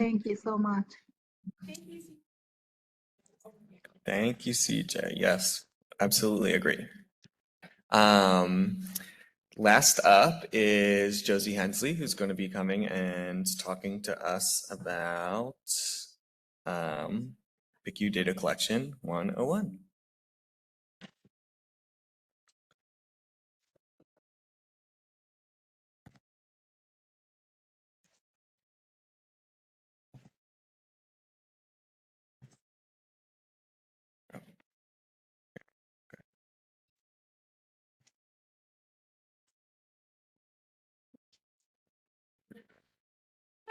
Thank you so much. Thank you, CJ. Yes, absolutely agree. Last up is Josie Hensley, who's going to be coming and talking to us about PICU Data Collection 101.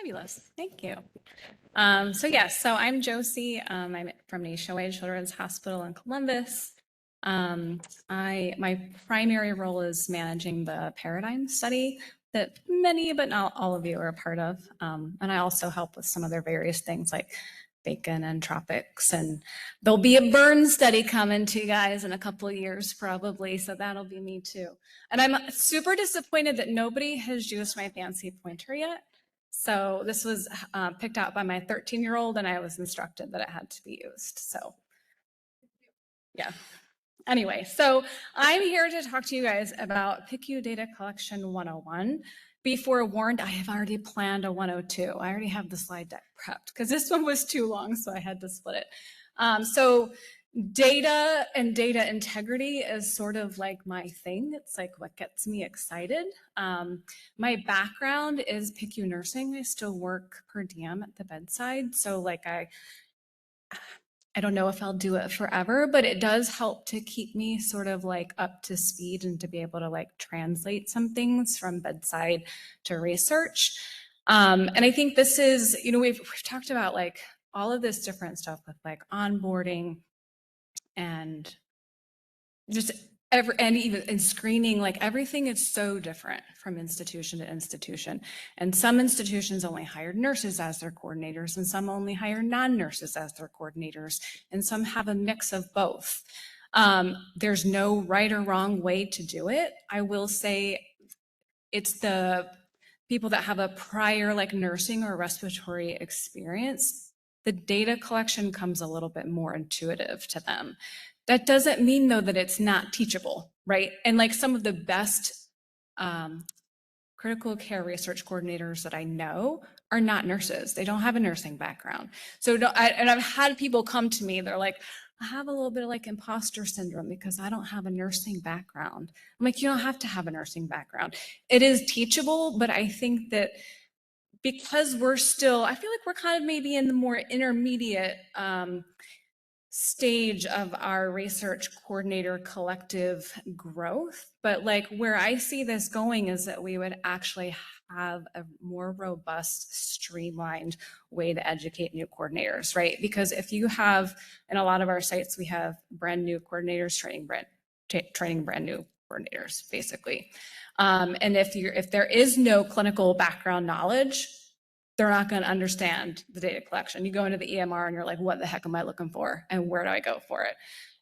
Fabulous, thank you. So I'm Josie. I'm from Nationwide Children's Hospital in Columbus. My primary role is managing the Paradigm study that many, but not all of you are a part of. And I also help with some other various things like Bacon and Tropics. And there'll be a burn study coming to you guys in a couple of years probably, so that'll be me too. And I'm super disappointed that nobody has used my fancy pointer yet. So this was picked out by my 13-year-old, and I was instructed that it had to be used. So yeah. Anyway, so I'm here to talk to you guys about PICU Data Collection 101. Be forewarned, I have already planned a 102. I already have the slide deck prepped because this one was too long, so I had to split it. So data and data integrity is sort of like my thing. It's like what gets me excited. My background is PICU nursing. I still work per diem at the bedside. So like I don't know if I'll do it forever, but it does help to keep me sort of like up to speed and to be able to like translate some things from bedside to research. And I think this is, you know, we've talked about like all of this different stuff with like onboarding and just and even in screening, like everything is so different from institution to institution. And some institutions only hire nurses as their coordinators, and some only hire non-nurses as their coordinators, and some have a mix of both. There's no right or wrong way to do it. I will say it's the people that have a prior like nursing or respiratory experience, the data collection comes a little bit more intuitive to them. That doesn't mean though that it's not teachable, right? And like some of the best critical care research coordinators that I know are not nurses. They don't have a nursing background. So and I've had people come to me, they're like, I have a little bit of like imposter syndrome because I don't have a nursing background. I'm like, you don't have to have a nursing background. It is teachable, but I think that because we're still, I feel like we're kind of maybe in the more intermediate stage of our research coordinator collective growth. But like where I see this going is that we would actually have a more robust, streamlined way to educate new coordinators, right? Because if you have, in a lot of our sites, we have brand new coordinators training brand new coordinators, basically. And if there is no clinical background knowledge, they're not going to understand the data collection. You go into the EMR and you're like, what the heck am I looking for? And where do I go for it?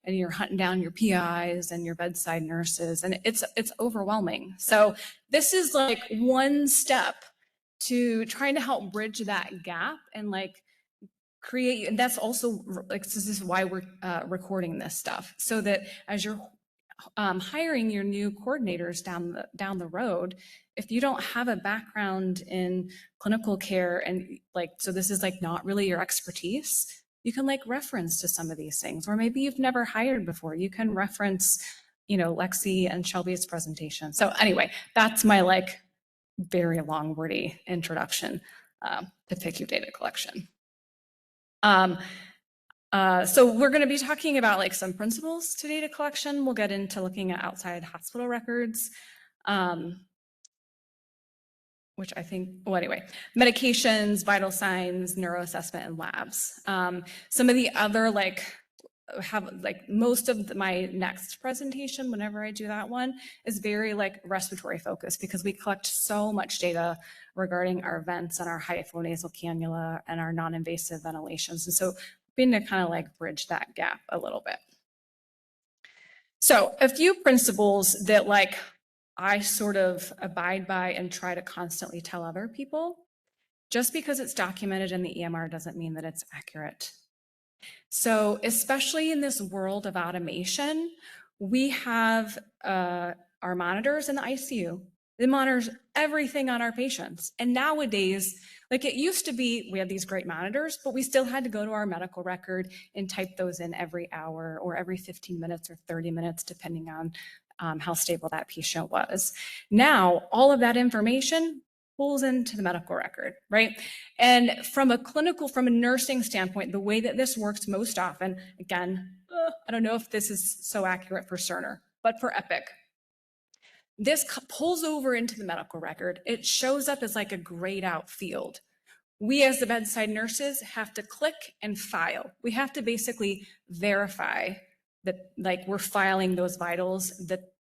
And you're hunting down your PIs and your bedside nurses, and it's overwhelming. So this is like one step to trying to help bridge that gap and like create, and that's also like, this is why we're recording this stuff, so that as you're hiring your new coordinators down the road, if you don't have a background in clinical care and like, so this is like not really your expertise, you can like reference to some of these things, or maybe you've never hired before, you can reference, you know, Lexi and Shelby's presentation. So anyway, that's my like very long wordy introduction to PICU data collection. So we're going to be talking about like some principles to data collection. We'll get into looking at outside hospital records, which I think, well, anyway, medications, vital signs, neuroassessment, and labs. Some of the other most of my next presentation, whenever I do that one, is very like respiratory focused because we collect so much data regarding our vents and our high flow nasal cannula and our non-invasive ventilations. And so being to kind of like bridge that gap a little bit. So a few principles that like I sort of abide by and try to constantly tell other people Just because it's documented in the EMR doesn't mean that it's accurate. So especially in this world of automation, we have our monitors in the ICU. It monitors everything on our patients. And nowadays, like it used to be, we had these great monitors, but we still had to go to our medical record and type those in every hour or every 15 minutes or 30 minutes, depending on how stable that patient was. Now, all of that information pulls into the medical record, right? And from a nursing standpoint, the way that this works most often, again, I don't know if this is so accurate for Cerner, but for Epic, this pulls over into the medical record. It shows up as like a grayed out field. We as the bedside nurses have to click and file. We have to basically verify that like we're filing those vitals that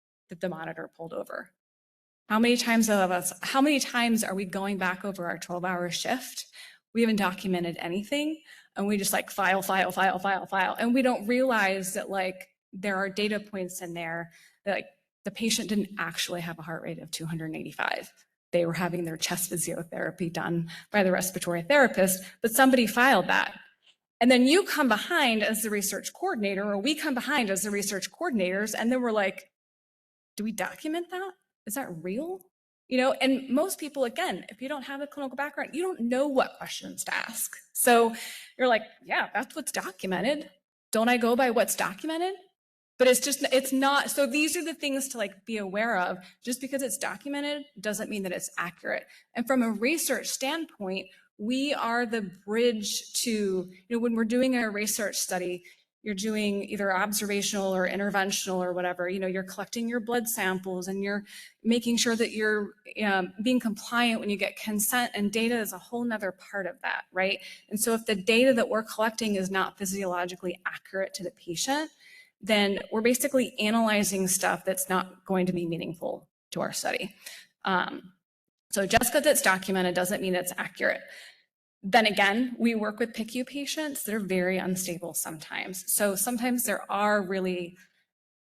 the monitor pulled over. How many times are we going back over our 12-hour shift? We haven't documented anything and we just like file. And we don't realize that like there are data points in there that like the patient didn't actually have a heart rate of 285. They were having their chest physiotherapy done by the respiratory therapist, but somebody filed that. And then you come behind as the research coordinator, or we come behind as the research coordinators, and then we're like, do we document that? Is that real? You know, and most people, again, if you don't have a clinical background, you don't know what questions to ask. So you're like, yeah, that's what's documented. Don't I go by what's documented? But it's not. So these are the things to like be aware of. Just because it's documented doesn't mean that it's accurate. And from a research standpoint, we are the bridge to, when we're doing a research study, you're doing either observational or interventional or whatever, you're collecting your blood samples and you're making sure that you're being compliant when you get consent, and data is a whole nother part of that, right? And so if the data that we're collecting is not physiologically accurate to the patient, then we're basically analyzing stuff that's not going to be meaningful to our study. So just because it's documented doesn't mean it's accurate. Then again, we work with PICU patients that are very unstable sometimes. So sometimes there are really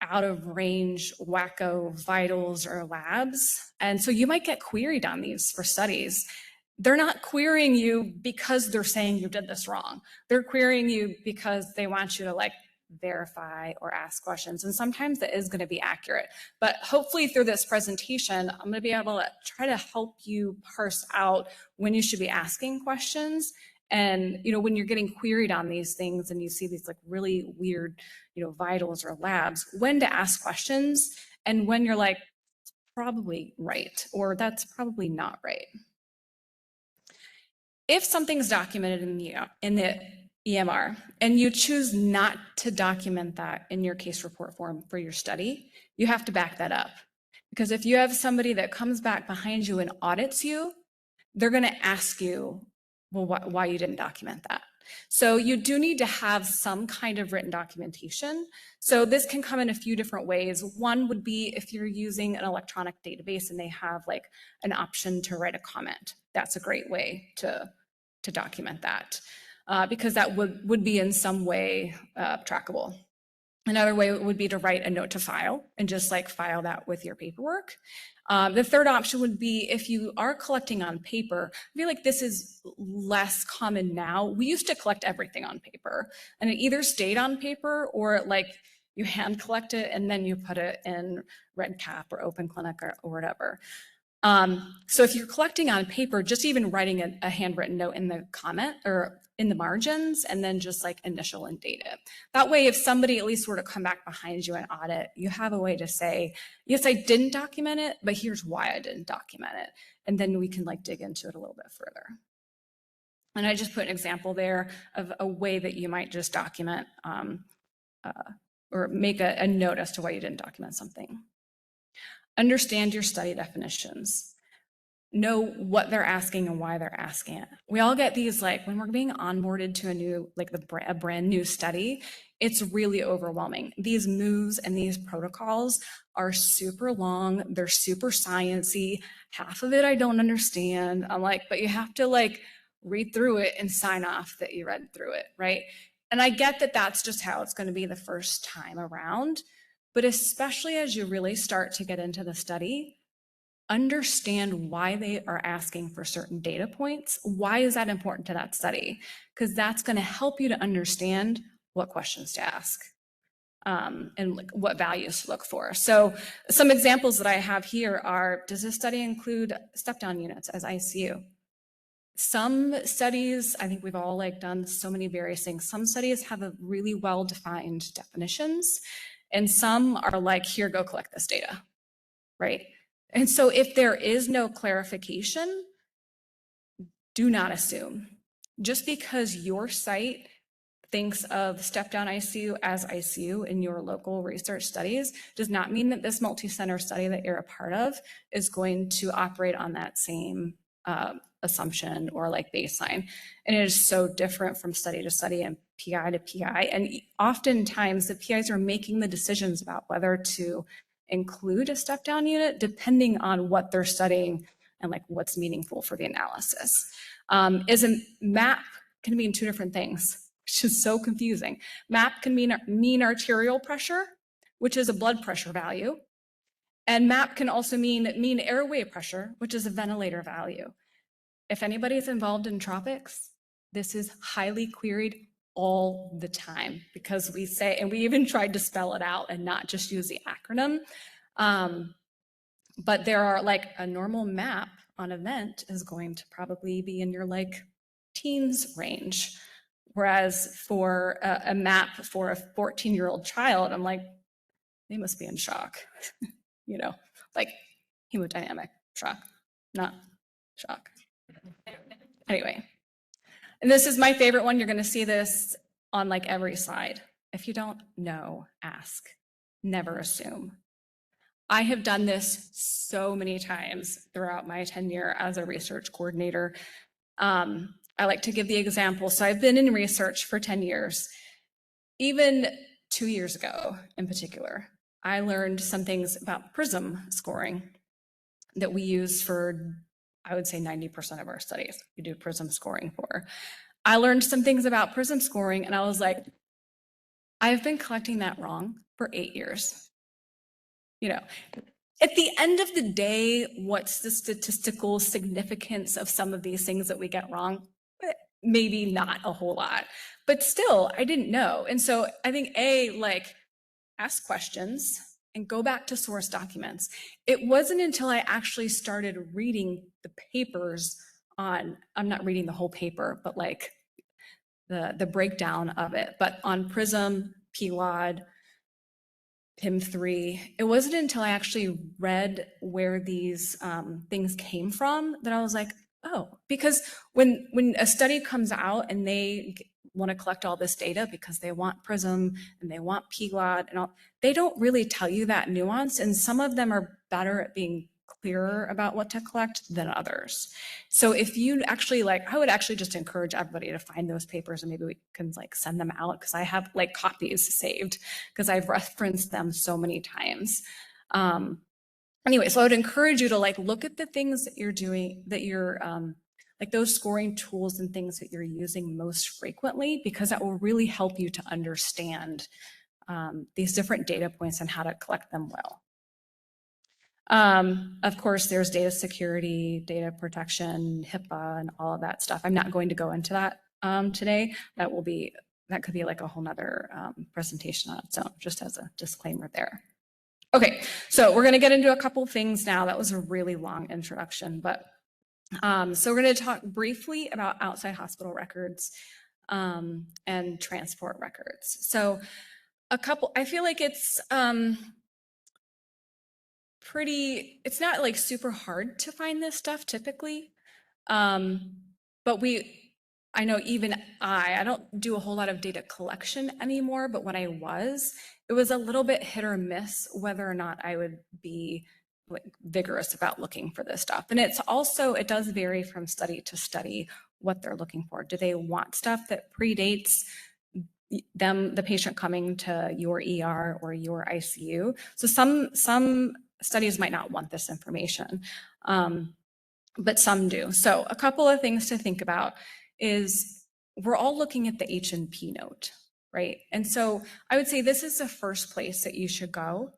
out of range wacko vitals or labs. And so you might get queried on these for studies. They're not querying you because they're saying you did this wrong. They're querying you because they want you to like verify or ask questions. And sometimes that is going to be accurate. But hopefully through this presentation, I'm going to be able to try to help you parse out when you should be asking questions. And, when you're getting queried on these things and you see these like really weird, vitals or labs, when to ask questions and when you're like, probably right, or that's probably not right. If something's documented in the EMR and you choose not to document that in your case report form for your study, you have to back that up. Because if you have somebody that comes back behind you and audits you, they're going to ask you, well, why you didn't document that. So you do need to have some kind of written documentation. So this can come in a few different ways. One would be if you're using an electronic database and they have like an option to write a comment. That's a great way to document that because that would be in some way trackable. Another way would be to write a note to file and just like file that with your paperwork. The third option would be if you are collecting on paper. I feel like this is less common now. We used to collect everything on paper and it either stayed on paper or like you hand collect it and then you put it in RedCap or Open Clinic or whatever. So if you're collecting on paper, just even writing a handwritten note in the comment or in the margins and then just like initial and date it. That way, if somebody at least were to come back behind you and audit, you have a way to say, yes, I didn't document it, but here's why I didn't document it. And then we can like dig into it a little bit further. And I just put an example there of a way that you might just document or make a note as to why you didn't document something. Understand your study definitions. Know what they're asking and why they're asking it. We all get these, like when we're being onboarded to a brand new study, it's really overwhelming. These moves and these protocols are super long. They're super sciencey. Half of it I don't understand. I'm like, but you have to like read through it and sign off that you read through it, right? And I get that that's just how it's going to be the first time around. But especially as you really start to get into the study, understand why they are asking for certain data points. Why is that important to that study? Because that's going to help you to understand what questions to ask. And what values to look for. So some examples that I have here are, does this study include step-down units as ICU? Some studies, I think we've all done so many various things. Some studies have a really well-defined definitions, and some are like, here, go collect this data, right? And so if there is no clarification, do not assume. Just because your site thinks of step-down ICU as ICU in your local research studies does not mean that this multi-center study that you're a part of is going to operate on that same assumption or baseline. And it is so different from study to study and PI to PI. And oftentimes the PIs are making the decisions about whether to include a step-down unit depending on what they're studying and what's meaningful for the analysis. Is a map can mean two different things, which is so confusing. MAP can mean arterial pressure, which is a blood pressure value. And MAP can also mean airway pressure, which is a ventilator value. If anybody's involved in tropics, this is highly queried all the time because we say, and we even tried to spell it out and not just use the acronym. But there are a normal MAP on a vent is going to probably be in your teens range. Whereas for a MAP for a 14-year-old child, I'm they must be in shock, hemodynamic shock, not shock. Anyway, and this is my favorite one. You're going to see this on every slide. If you don't know, ask. Never assume. I have done this so many times throughout my tenure as a research coordinator. I like to give the example. So I've been in research for 10 years. Even 2 years ago in particular, I learned some things about PRISM scoring that we use for, I would say 90% of our studies we do PRISM scoring for. I learned some things about PRISM scoring and I was like, I've been collecting that wrong for 8 years. At the end of the day, what's the statistical significance of some of these things that we get wrong? Maybe not a whole lot, but still, I didn't know. And so I think ask questions and go back to source documents. It wasn't until I actually started reading the papers on, I'm not reading the whole paper, but the breakdown of it, but on PRISM, PWAD, PIM3, it wasn't until I actually read where these things came from that I was like, oh, because when a study comes out and they want to collect all this data because they want PRISM and they want PWAD and all, they don't really tell you that nuance. And some of them are better at being clearer about what to collect than others. So if you actually I would actually just encourage everybody to find those papers and maybe we can send them out because I have copies saved because I've referenced them so many times. Anyway, so I would encourage you to look at the things that you're doing, that you're those scoring tools and things that you're using most frequently, because that will really help you to understand these different data points and how to collect them well. Of course, there's data security, data protection, HIPAA, and all of that stuff. I'm not going to go into that today. That could be a whole nother presentation on its own, just as a disclaimer there. Okay, so we're going to get into a couple things now. That was a really long introduction, but so we're going to talk briefly about outside hospital records and transport records. So I feel like it's it's not super hard to find this stuff typically, but I know even I don't do a whole lot of data collection anymore, but when I was, it was a little bit hit or miss whether or not I would be vigorous about looking for this stuff. And it does vary from study to study what they're looking for. Do they want stuff that predates the patient coming to your ER or your ICU? So some studies might not want this information, but some do. So a couple of things to think about is we're all looking at the H&P note, right? And so I would say this is the first place that you should go,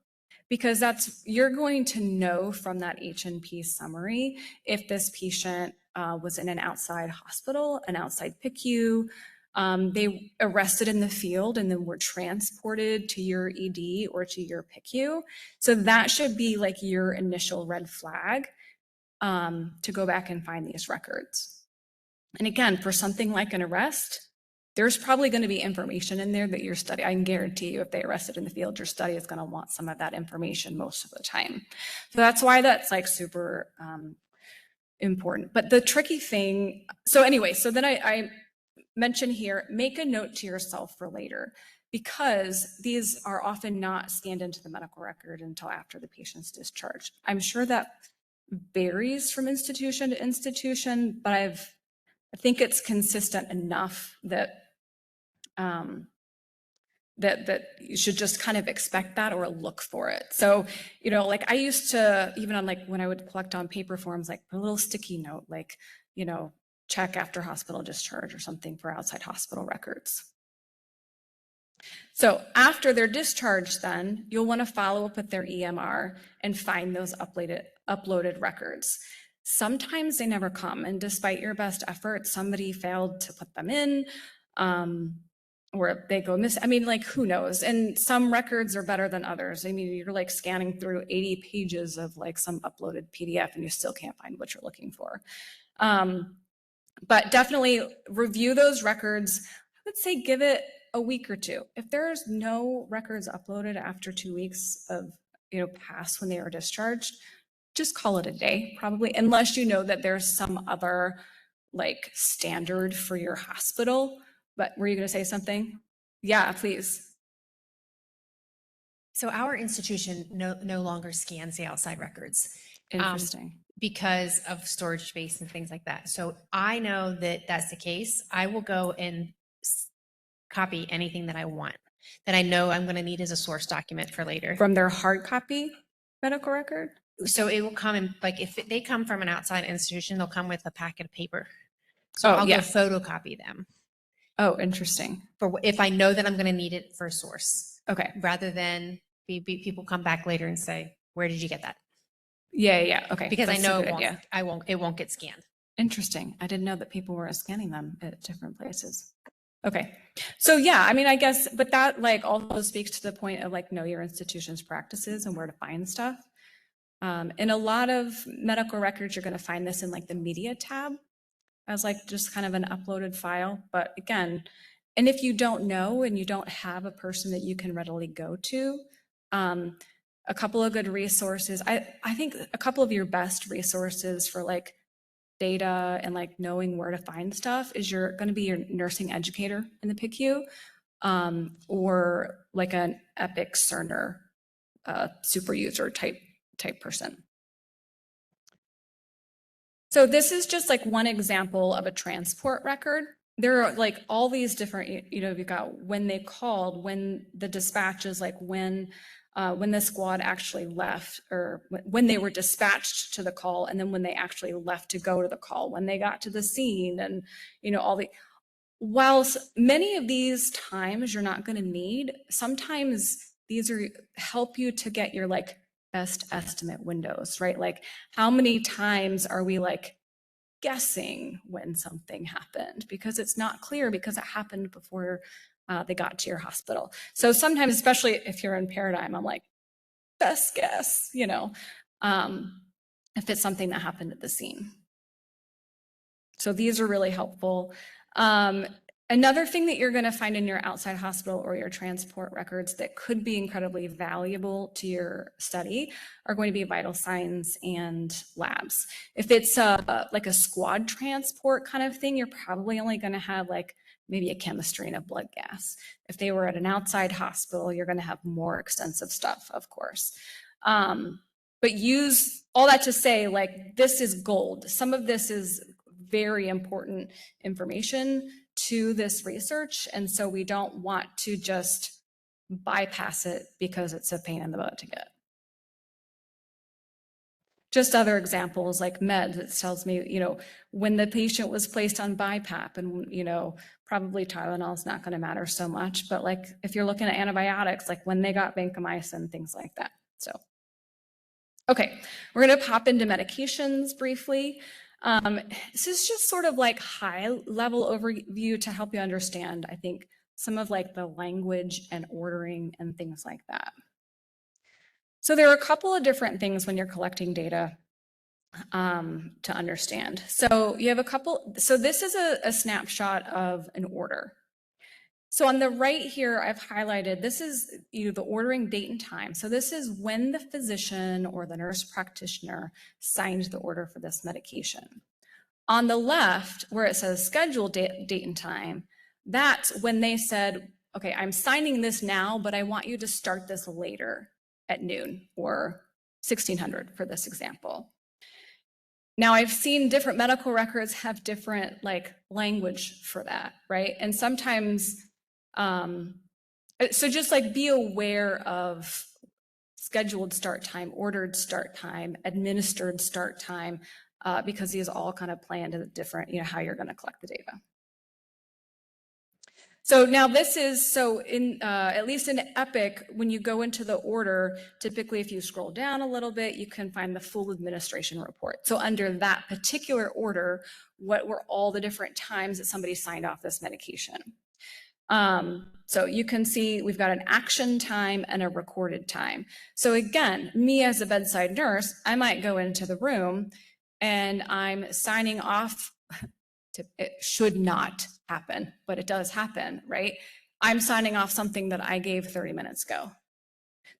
because you're going to know from that H&P summary if this patient was in an outside hospital, an outside PICU, they arrested in the field and then were transported to your ED or to your PICU. So that should be like your initial red flag to go back and find these records. And again, for something like an arrest, there's probably going to be information in there that your study, I can guarantee you, if they arrested in the field, your study is going to want some of that information most of the time. So that's why that's like super important. But the tricky thing, so anyway, so then I mention here, make a note to yourself for later, because these are often not scanned into the medical record until after the patient's discharged. I'm sure that varies from institution to institution, but I think it's consistent enough that that you should just kind of expect that or look for it. So, you know, like I used to, even on like when I would collect on paper forms, like a little sticky note, like, you know, check after hospital discharge or something for outside hospital records. So after they're discharged, then you'll want to follow up with their EMR and find those uploaded records. Sometimes they never come, and despite your best efforts, somebody failed to put them in, or they go miss. I mean, like, who knows? And some records are better than others. I mean, you're like scanning through 80 pages of like some uploaded PDF and you still can't find what you're looking for. But definitely review those records. I would say give it a week or two. If there's no records uploaded after 2 weeks of, you know, past when they are discharged, just call it a day, probably, unless you know that there's some other like standard for your hospital. But were you going to say something? Yeah, please. So our institution no longer scans the outside records. Interesting. Because of storage space and things like that. So I know that that's the case. I will go and copy anything that I want, that I know I'm going to need as a source document for later. From their hard copy medical record? So it will come in, like if they come from an outside institution, they'll come with a packet of paper. So Oh, I'll yeah. go photocopy them Oh, interesting. for if I know that I'm going to need it for a source, Okay. rather than people come back later and say, where did you get that? Yeah. Okay. Because That's I know a good idea. it won't get scanned. Interesting. I didn't know that people were scanning them at different places. Okay. So yeah, I mean, I guess, but that like also speaks to the point of like know your institution's practices and where to find stuff. In a lot of medical records, you're going to find this in like the media tab as like just kind of an uploaded file. But again, and if you don't know and you don't have a person that you can readily go to, a couple of good resources. I think a couple of your best resources for like data and like knowing where to find stuff is you're going to be your nursing educator in the PICU, or like an Epic Cerner super user type person. So this is just like one example of a transport record. There are like all these different, you know, you've got when they called, when the dispatch is like when the squad actually left, or when they were dispatched to the call, and then when they actually left to go to the call, when they got to the scene, and, you know, all the, whilst many of these times you're not going to need, sometimes these are help you to get your like best estimate windows, right? Like how many times are we like guessing when something happened, because it's not clear because it happened before they got to your hospital. So sometimes, especially if you're in Paradigm, I'm like, best guess, you know, if it's something that happened at the scene. So these are really helpful. Another thing that you're going to find in your outside hospital or your transport records that could be incredibly valuable to your study are going to be vital signs and labs. If it's like a squad transport kind of thing, you're probably only going to have like maybe a chemistry and a blood gas. If they were at an outside hospital, you're going to have more extensive stuff, of course. But use all that to say, like, this is gold. Some of this is very important information to this research, and so we don't want to just bypass it because it's a pain in the butt to get. Just other examples like meds, it tells me, you know, when the patient was placed on BiPAP, and, you know, probably Tylenol is not going to matter so much, but like if you're looking at antibiotics, like when they got vancomycin, things like that. So Okay, we're going to pop into medications briefly. This is just sort of like high level overview to help you understand, I think, some of like the language and ordering and things like that. So there are a couple of different things when you're collecting data to understand. So you have a couple, so this is a snapshot of an order. So on the right here, I've highlighted, this is the ordering date and time. So this is when the physician or the nurse practitioner signed the order for this medication. On the left, where it says scheduled date and time, that's when they said, okay, I'm signing this now, but I want you to start this later at noon or 1600 for this example. Now, I've seen different medical records have different like language for that, right? And sometimes, so just like be aware of scheduled start time, ordered start time, administered start time, because these all kind of play into the different, how you're going to collect the data. So now this is, so in, at least in Epic, when you go into the order, typically if you scroll down a little bit, you can find the full administration report. So under that particular order, what were all the different times that somebody signed off this medication? So you can see we've got an action time and a recorded time. So again, me as a bedside nurse, I might go into the room and I'm signing off. It should not happen, but it does happen, right? I'm signing off something that I gave 30 minutes ago.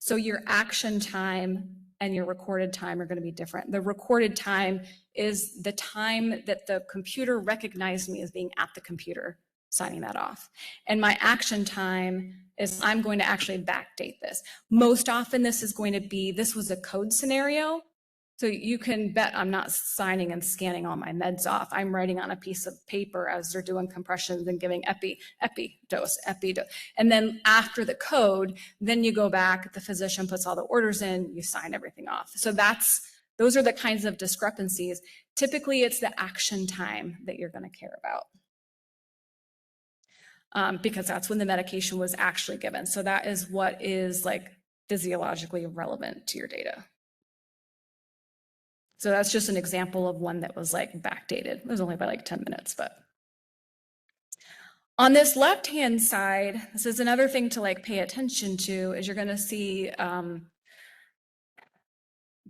So your action time and your recorded time are going to be different. The recorded time is the time that the computer recognized me as being at the computer, signing that off. And my action time is I'm going to actually backdate this. Most often this is going to be, this was a code scenario. So you can bet I'm not signing and scanning all my meds off. I'm writing on a piece of paper as they're doing compressions and giving epi dose. And then after the code, then you go back, the physician puts all the orders in, you sign everything off. So those are the kinds of discrepancies. Typically it's the action time that you're going to care about. Because that's when the medication was actually given. So that is what is like physiologically relevant to your data. So that's just an example of one that was like backdated. It was only by like 10 minutes, but. On this left-hand side, this is another thing to like pay attention to, is you're gonna see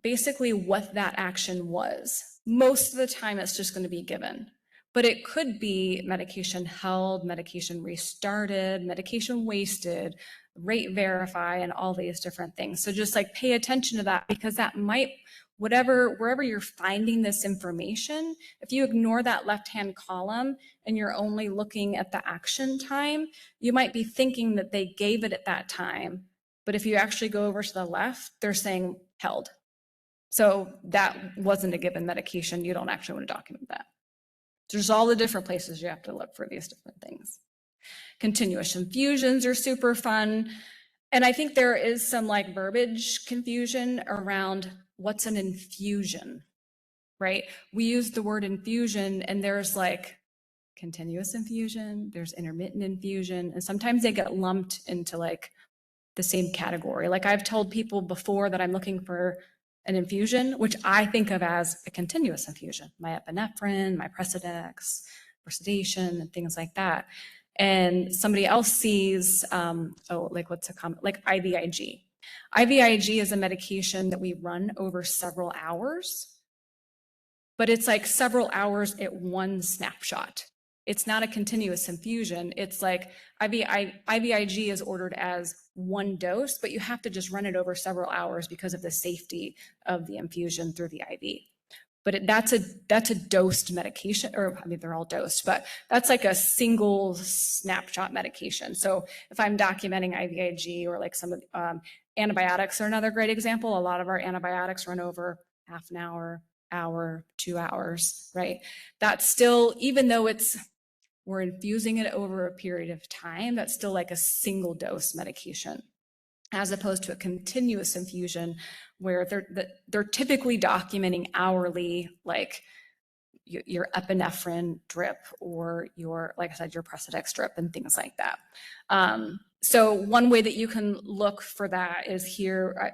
basically what that action was. Most of the time it's just gonna be given, but it could be medication held, medication restarted, medication wasted, rate verify, and all these different things. So just like pay attention to that, because that might, wherever you're finding this information, if you ignore that left-hand column and you're only looking at the action time, you might be thinking that they gave it at that time. But if you actually go over to the left, they're saying held. So that wasn't a given medication. You don't actually want to document that. There's all the different places you have to look for these different things. Continuous infusions are super fun. And I think there is some like verbiage confusion around what's an infusion, right? We use the word infusion and there's like continuous infusion, there's intermittent infusion, and sometimes they get lumped into like the same category. Like I've told people before that I'm looking for an infusion, which I think of as a continuous infusion, my epinephrine, my Precedex, for sedation and things like that. And somebody else sees, like what's a common, like IVIG. IVIG is a medication that we run over several hours, but it's like several hours at one snapshot. It's not a continuous infusion. It's like IVIG is ordered as one dose, but you have to just run it over several hours because of the safety of the infusion through the IV. But that's a dosed medication, or I mean, they're all dosed, but that's like a single snapshot medication. So if I'm documenting IVIG, or like some of antibiotics are another great example. A lot of our antibiotics run over half an hour, 2 hours, right? That's still, even though we're infusing it over a period of time, that's still like a single dose medication, as opposed to a continuous infusion where they're typically documenting hourly, like your epinephrine drip or your, like I said, your Precedex drip and things like that. So one way that you can look for that is here.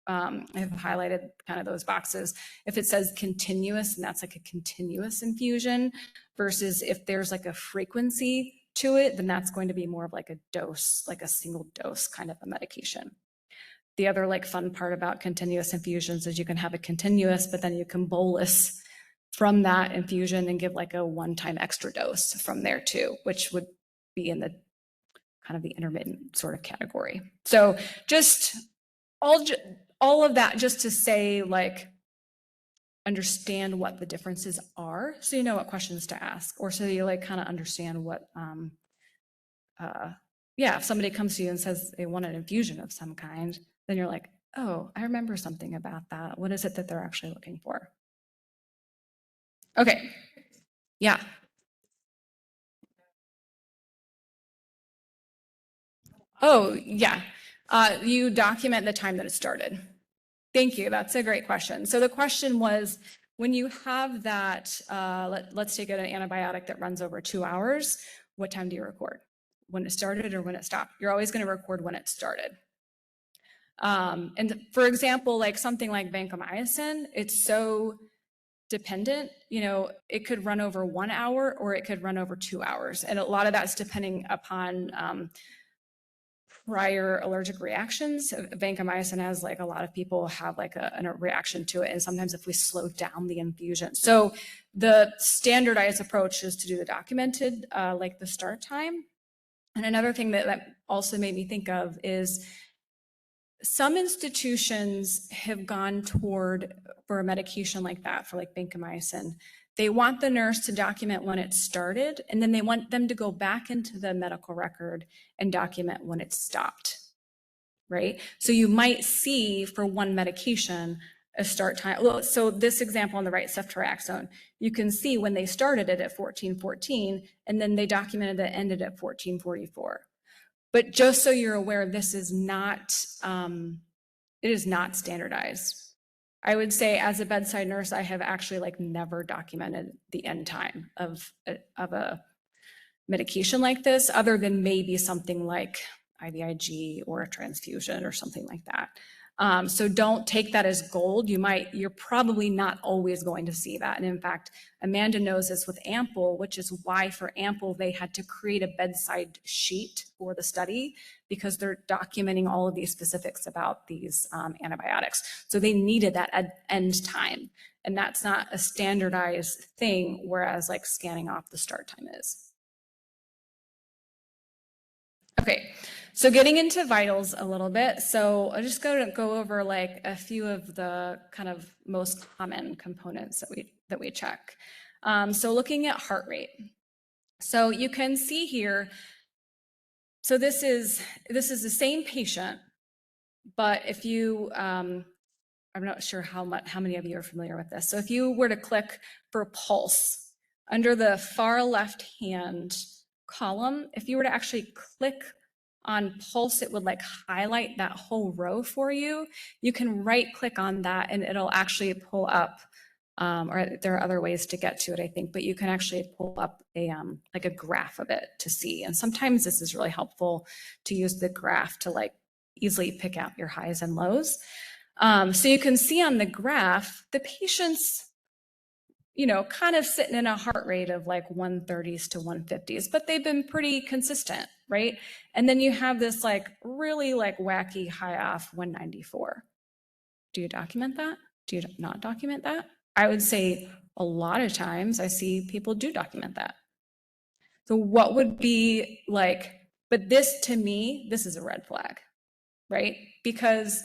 have highlighted kind of those boxes. If it says continuous, and that's like a continuous infusion, versus if there's like a frequency to it, then that's going to be more of like a dose, like a single dose kind of a medication. The other like fun part about continuous infusions is you can have a continuous, but then you can bolus from that infusion and give like a one-time extra dose from there too, which would be in the kind of the intermittent sort of category. So just all of that just to say, like, understand what the differences are, so you know what questions to ask, or so you like kind of understand what yeah, if somebody comes to you and says they want an infusion of some kind, then you're like, oh, I remember something about that. What is it that they're actually looking for? Okay. Yeah. Oh, yeah. You document the time that it started. Thank you. That's a great question. So the question was, when you have that, let's take an antibiotic that runs over 2 hours, what time do you record? When it started or when it stopped? You're always going to record when it started. And for example, like something like vancomycin, it's so dependent, you know, it could run over 1 hour or it could run over 2 hours. And a lot of that's depending upon prior allergic reactions. Vancomycin has, like, a lot of people have like a reaction to it. And sometimes if we slow down the infusion. So the standardized approach is to do the documented, like the start time. And another thing that also made me think of is some institutions have gone toward, for a medication like that, for like vancomycin, they want the nurse to document when it started, and then they want them to go back into the medical record and document when it stopped, right? So you might see for one medication a start time. So this example on the right, ceftriaxone, you can see when they started it at 14:14, and then they documented that it ended at 14:44. But just so you're aware, this is not, it is not standardized. I would say as a bedside nurse, I have actually like never documented the end time of a medication like this, other than maybe something like IVIG or a transfusion or something like that. So don't take that as gold. You're probably not always going to see that. And in fact, Amanda knows this with Ample, which is why for Ample, they had to create a bedside sheet for the study, because they're documenting all of these specifics about these antibiotics. So they needed that end time. And that's not a standardized thing, whereas like scanning off the start time is. Okay, so getting into vitals a little bit. So I'm just going to go over like a few of the kind of most common components that we check. So looking at heart rate. So you can see here, so this is the same patient, but if you, I'm not sure how many of you are familiar with this. So if you were to click for pulse under the far left hand column, if you were to actually click on pulse, it would like highlight that whole row for you. You can right click on that and it'll actually pull up, or there are other ways to get to it, I think, but you can actually pull up a like a graph of it to see. And sometimes this is really helpful to use the graph to like easily pick out your highs and lows. So you can see on the graph, the patient's, you know, kind of sitting in a heart rate of like 130s to 150s, but they've been pretty consistent, right? And then you have this like really like wacky high off 194. Do you document that? Do you not document that? I would say a lot of times I see people do document that. So what would be like, but this to me, this is a red flag, right? Because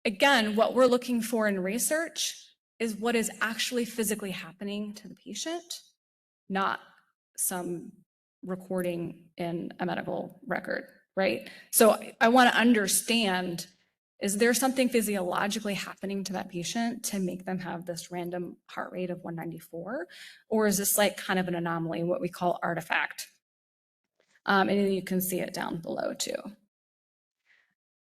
again, what we're looking for in research is what is actually physically happening to the patient, not some recording in a medical record, right? So I want to understand, is there something physiologically happening to that patient to make them have this random heart rate of 194? Or is this like kind of an anomaly, what we call artifact? And then you can see it down below too.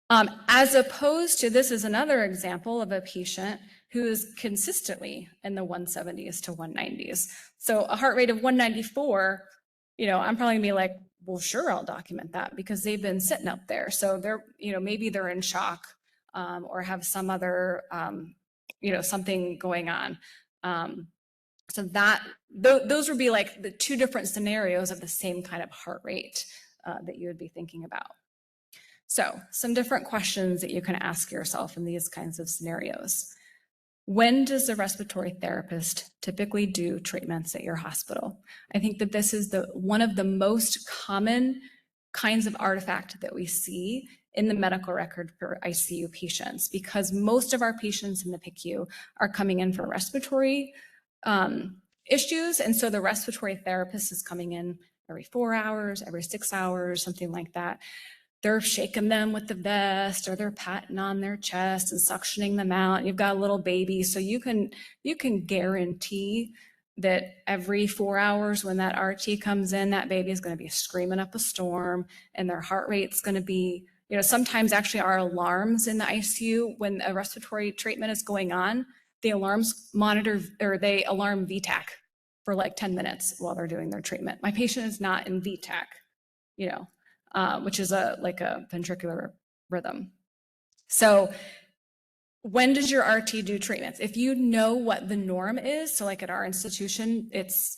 As opposed to, this is another example of a patient who is consistently in the 170s to 190s. So a heart rate of 194, you know, I'm probably gonna be like, well, sure, I'll document that because they've been sitting up there. So they're, you know, maybe they're in shock. or have some other, something going on. So those would be like the two different scenarios of the same kind of heart rate that you would be thinking about. So some different questions that you can ask yourself in these kinds of scenarios. When does the respiratory therapist typically do treatments at your hospital? I think that this is one of the most common kinds of artifact that we see in the medical record for ICU patients, because most of our patients in the PICU are coming in for respiratory issues. And so the respiratory therapist is coming in every 4 hours, every 6 hours, something like that. They're shaking them with the vest, or they're patting on their chest and suctioning them out. You've got a little baby, so you can guarantee that every 4 hours when that RT comes in, that baby is going to be screaming up a storm, and their heart rate's going to be, sometimes actually our alarms in the ICU when a respiratory treatment is going on, the alarms monitor, or they alarm VTAC for like 10 minutes while they're doing their treatment. My patient is not in VTAC, which is like a ventricular rhythm. So when does your RT do treatments? If you know what the norm is, so like at our institution, it's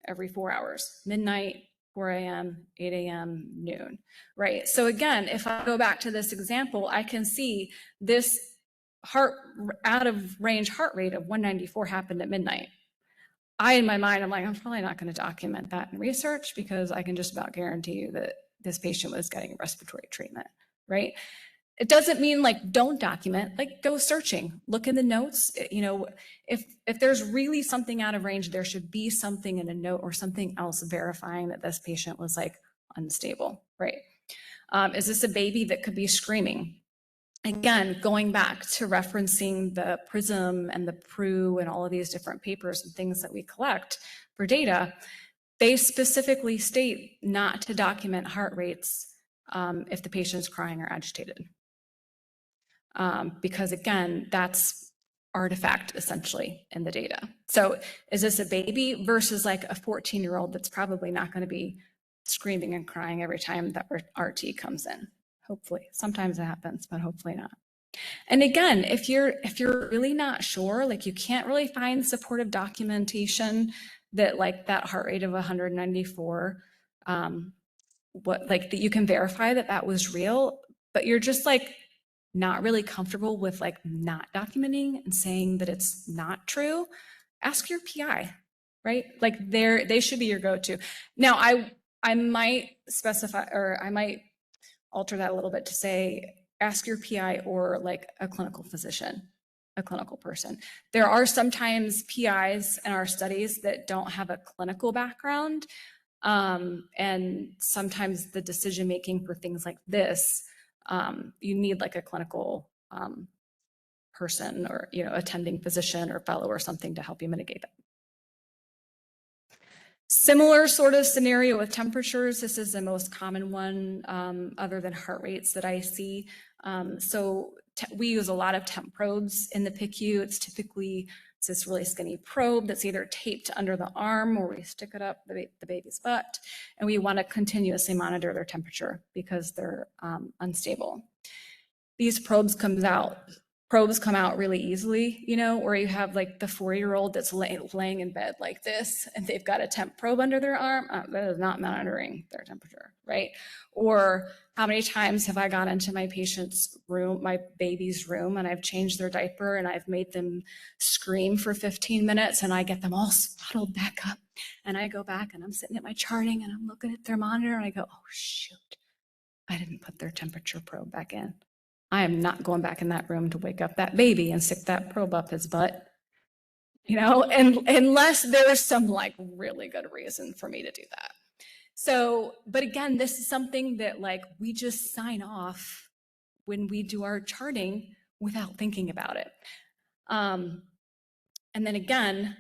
every 4 hours, midnight, 4 a.m., 8 a.m., noon, right? So again, if I go back to this example, I can see this out of range heart rate of 194 happened at midnight. In my mind, I'm like, I'm probably not going to document that in research, because I can just about guarantee you that this patient was getting respiratory treatment, right? It doesn't mean like don't document, like go searching, look in the notes. If there's really something out of range, there should be something in a note or something else verifying that this patient was like unstable, right? Is this a baby that could be screaming? Again, going back to referencing the PRISM and the PRU and all of these different papers and things that we collect for data, they specifically state not to document heart rates if the patient is crying or agitated. Because again, that's artifact essentially in the data. So is this a baby versus like a 14-year-old that's probably not going to be screaming and crying every time that RT comes in? Hopefully. Sometimes it happens, but hopefully not. And again, if you're really not sure, like you can't really find supportive documentation that like that heart rate of 194, that you can verify that was real, but you're just like not really comfortable with like not documenting and saying that it's not true, ask your PI, right? Like they should be your go-to. Now I might specify, or I might alter that a little bit to say, ask your PI or like a clinical physician, a clinical person. There are sometimes PIs in our studies that don't have a clinical background. And sometimes the decision-making for things like this, you need like a clinical person or, attending physician or fellow or something to help you mitigate that. Similar sort of scenario with temperatures. This is the most common one other than heart rates that I see. We use a lot of temp probes in the PICU. It's typically this really skinny probe that's either taped under the arm or we stick it up the baby's butt, and we want to continuously monitor their temperature because they're unstable. These probes come out really easily, where you have like the 4-year-old that's laying in bed like this, and they've got a temp probe under their arm. That is not monitoring their temperature, right? Or how many times have I gone into my patient's room, my baby's room, and I've changed their diaper and I've made them scream for 15 minutes and I get them all swaddled back up, and I go back and I'm sitting at my charting and I'm looking at their monitor and I go, oh shoot, I didn't put their temperature probe back in. I am not going back in that room to wake up that baby and stick that probe up his butt, and unless there's some like really good reason for me to do that. So, but again, this is something that like we just sign off when we do our charting without thinking about it. And then again,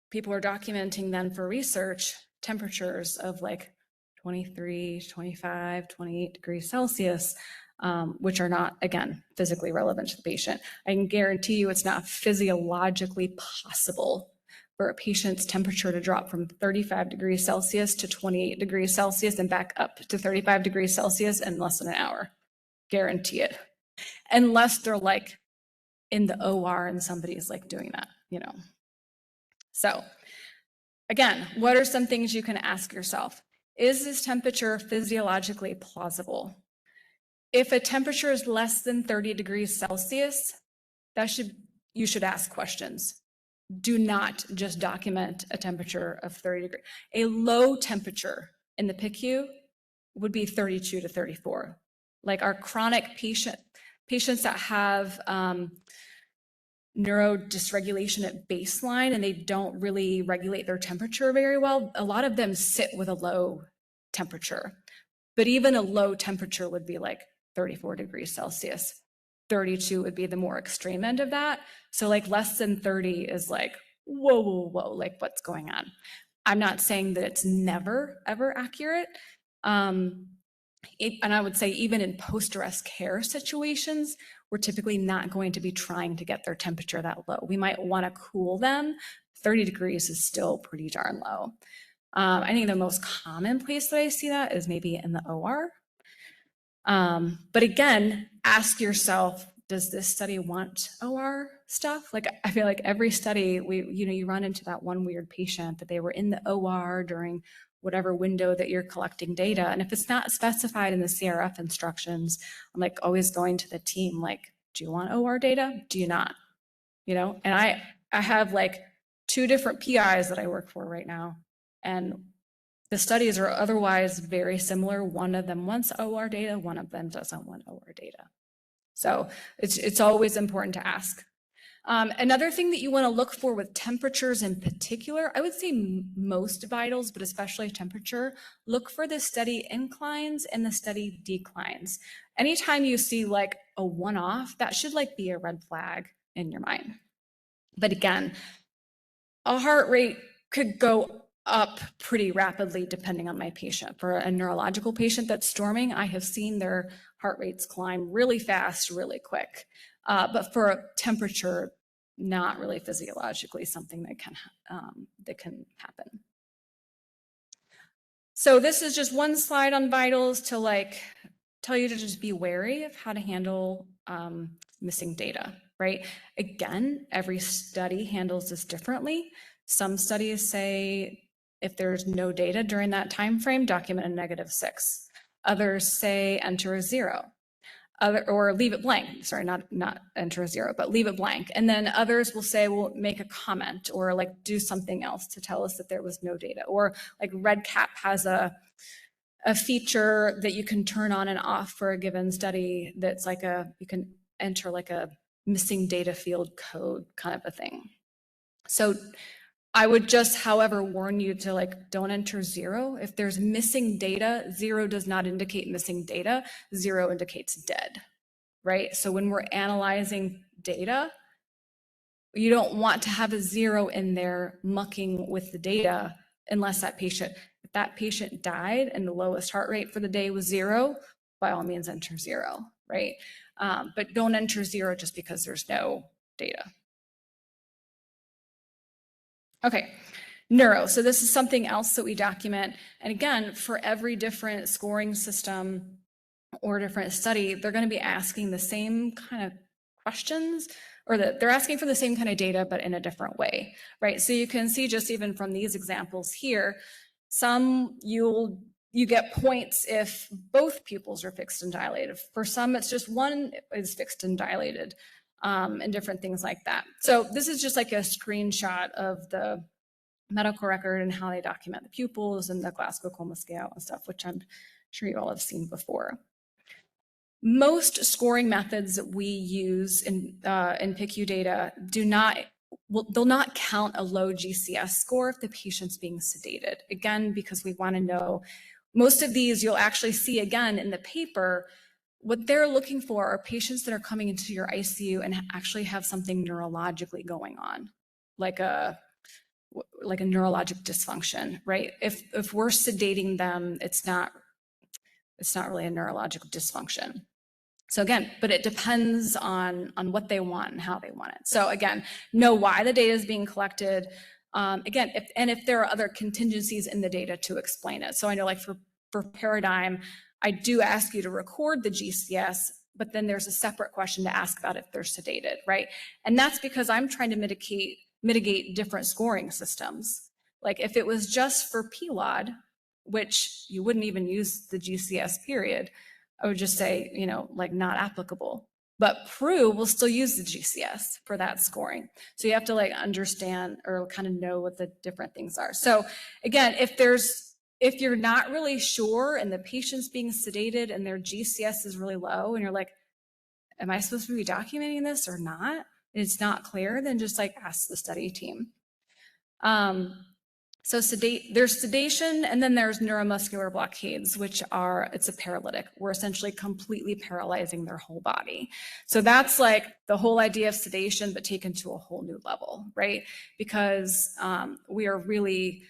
people are documenting then for research temperatures of like 23, 25, 28 degrees Celsius, which are not, again, physically relevant to the patient. I can guarantee you it's not physiologically possible for a patient's temperature to drop from 35 degrees Celsius to 28 degrees Celsius and back up to 35 degrees Celsius in less than an hour. Guarantee it. unless they're like in the OR and somebody's like doing that, you know. So again, what are some things you can ask yourself? Is this temperature physiologically plausible? If a temperature is less than 30 degrees Celsius, you should ask questions. Do not just document a temperature of 30 degrees. A low temperature in the PICU would be 32 to 34. Like our chronic patients that have neurodysregulation at baseline and they don't really regulate their temperature very well, a lot of them sit with a low temperature. But even a low temperature would be like 34 degrees Celsius. 32 would be the more extreme end of that. So like less than 30 is like, whoa, whoa, whoa, like what's going on? I'm not saying that it's never, ever accurate. And I would say even in post-arrest care situations, we're typically not going to be trying to get their temperature that low. We might want to cool them. 30 degrees is still pretty darn low. I think the most common place that I see that is maybe in the OR. But again, ask yourself, does this study want OR stuff? Like, I feel like every study, you run into that one weird patient that they were in the OR during whatever window that you're collecting data. And if it's not specified in the CRF instructions, I'm like always going to the team, like, do you want OR data? Do you not? You know, and I have like 2 different PIs that I work for right now. And the studies are otherwise very similar. One of them wants OR data, one of them doesn't want OR data. So it's always important to ask. Another thing that you want to look for with temperatures in particular, I would say most vitals, but especially temperature, look for the steady inclines and the steady declines. Anytime you see like a one-off, that should like be a red flag in your mind. But again, a heart rate could go up pretty rapidly depending on my patient. For a neurological patient that's storming, I have seen their heart rates climb really fast, really quick. But for a temperature, not really physiologically something that can happen. So this is just one slide on vitals to like tell you to just be wary of how to handle missing data, right? Again, every study handles this differently. Some studies say if there's no data during that time frame, document a -6. Others say enter a 0. Or leave it blank. Sorry, not enter a 0, but leave it blank. And then others will say, well, make a comment or like do something else to tell us that there was no data. Or like REDCap has a feature that you can turn on and off for a given study that's like you can enter like a missing data field code kind of a thing. So I would just, however, warn you to like, don't enter 0. If there's missing data, 0 does not indicate missing data. 0 indicates dead, right? So when we're analyzing data, you don't want to have a 0 in there mucking with the data unless if that patient died and the lowest heart rate for the day was 0, by all means enter 0, right? But don't enter 0 just because there's no data. Okay, neuro. So this is something else that we document. And again, for every different scoring system or different study, they're going to be asking the same kind of questions, or they're asking for the same kind of data, but in a different way, right? So you can see just even from these examples here, some you get points if both pupils are fixed and dilated. For some, it's just one is fixed and dilated. And different things like that. So this is just like a screenshot of the medical record and how they document the pupils and the Glasgow Coma scale and stuff, which I'm sure you all have seen before. Most scoring methods that we use in PICU data they'll not count a low GCS score if the patient's being sedated. Again, because we want to know, most of these you'll actually see again in the paper. What they're looking for are patients that are coming into your ICU and actually have something neurologically going on, like a neurologic dysfunction, right? If we're sedating them, it's not really a neurological dysfunction. So again, but it depends on what they want and how they want it. So again, know why the data is being collected. Again, if there are other contingencies in the data to explain it. So I know like for Paradigm, I do ask you to record the GCS, but then there's a separate question to ask about if they're sedated, right? And that's because I'm trying to mitigate different scoring systems. Like if it was just for PLOD, which you wouldn't even use the GCS period, I would just say, you know, like not applicable. But PRU will still use the GCS for that scoring. So you have to like understand or kind of know what the different things are. So again, if you're not really sure and the patient's being sedated and their GCS is really low and you're like, am I supposed to be documenting this or not? It's not clear, then just like ask the study team. So there's sedation, and then there's neuromuscular blockades, which are, it's a paralytic. We're essentially completely paralyzing their whole body. So that's like the whole idea of sedation, but taken to a whole new level, right? Because we are really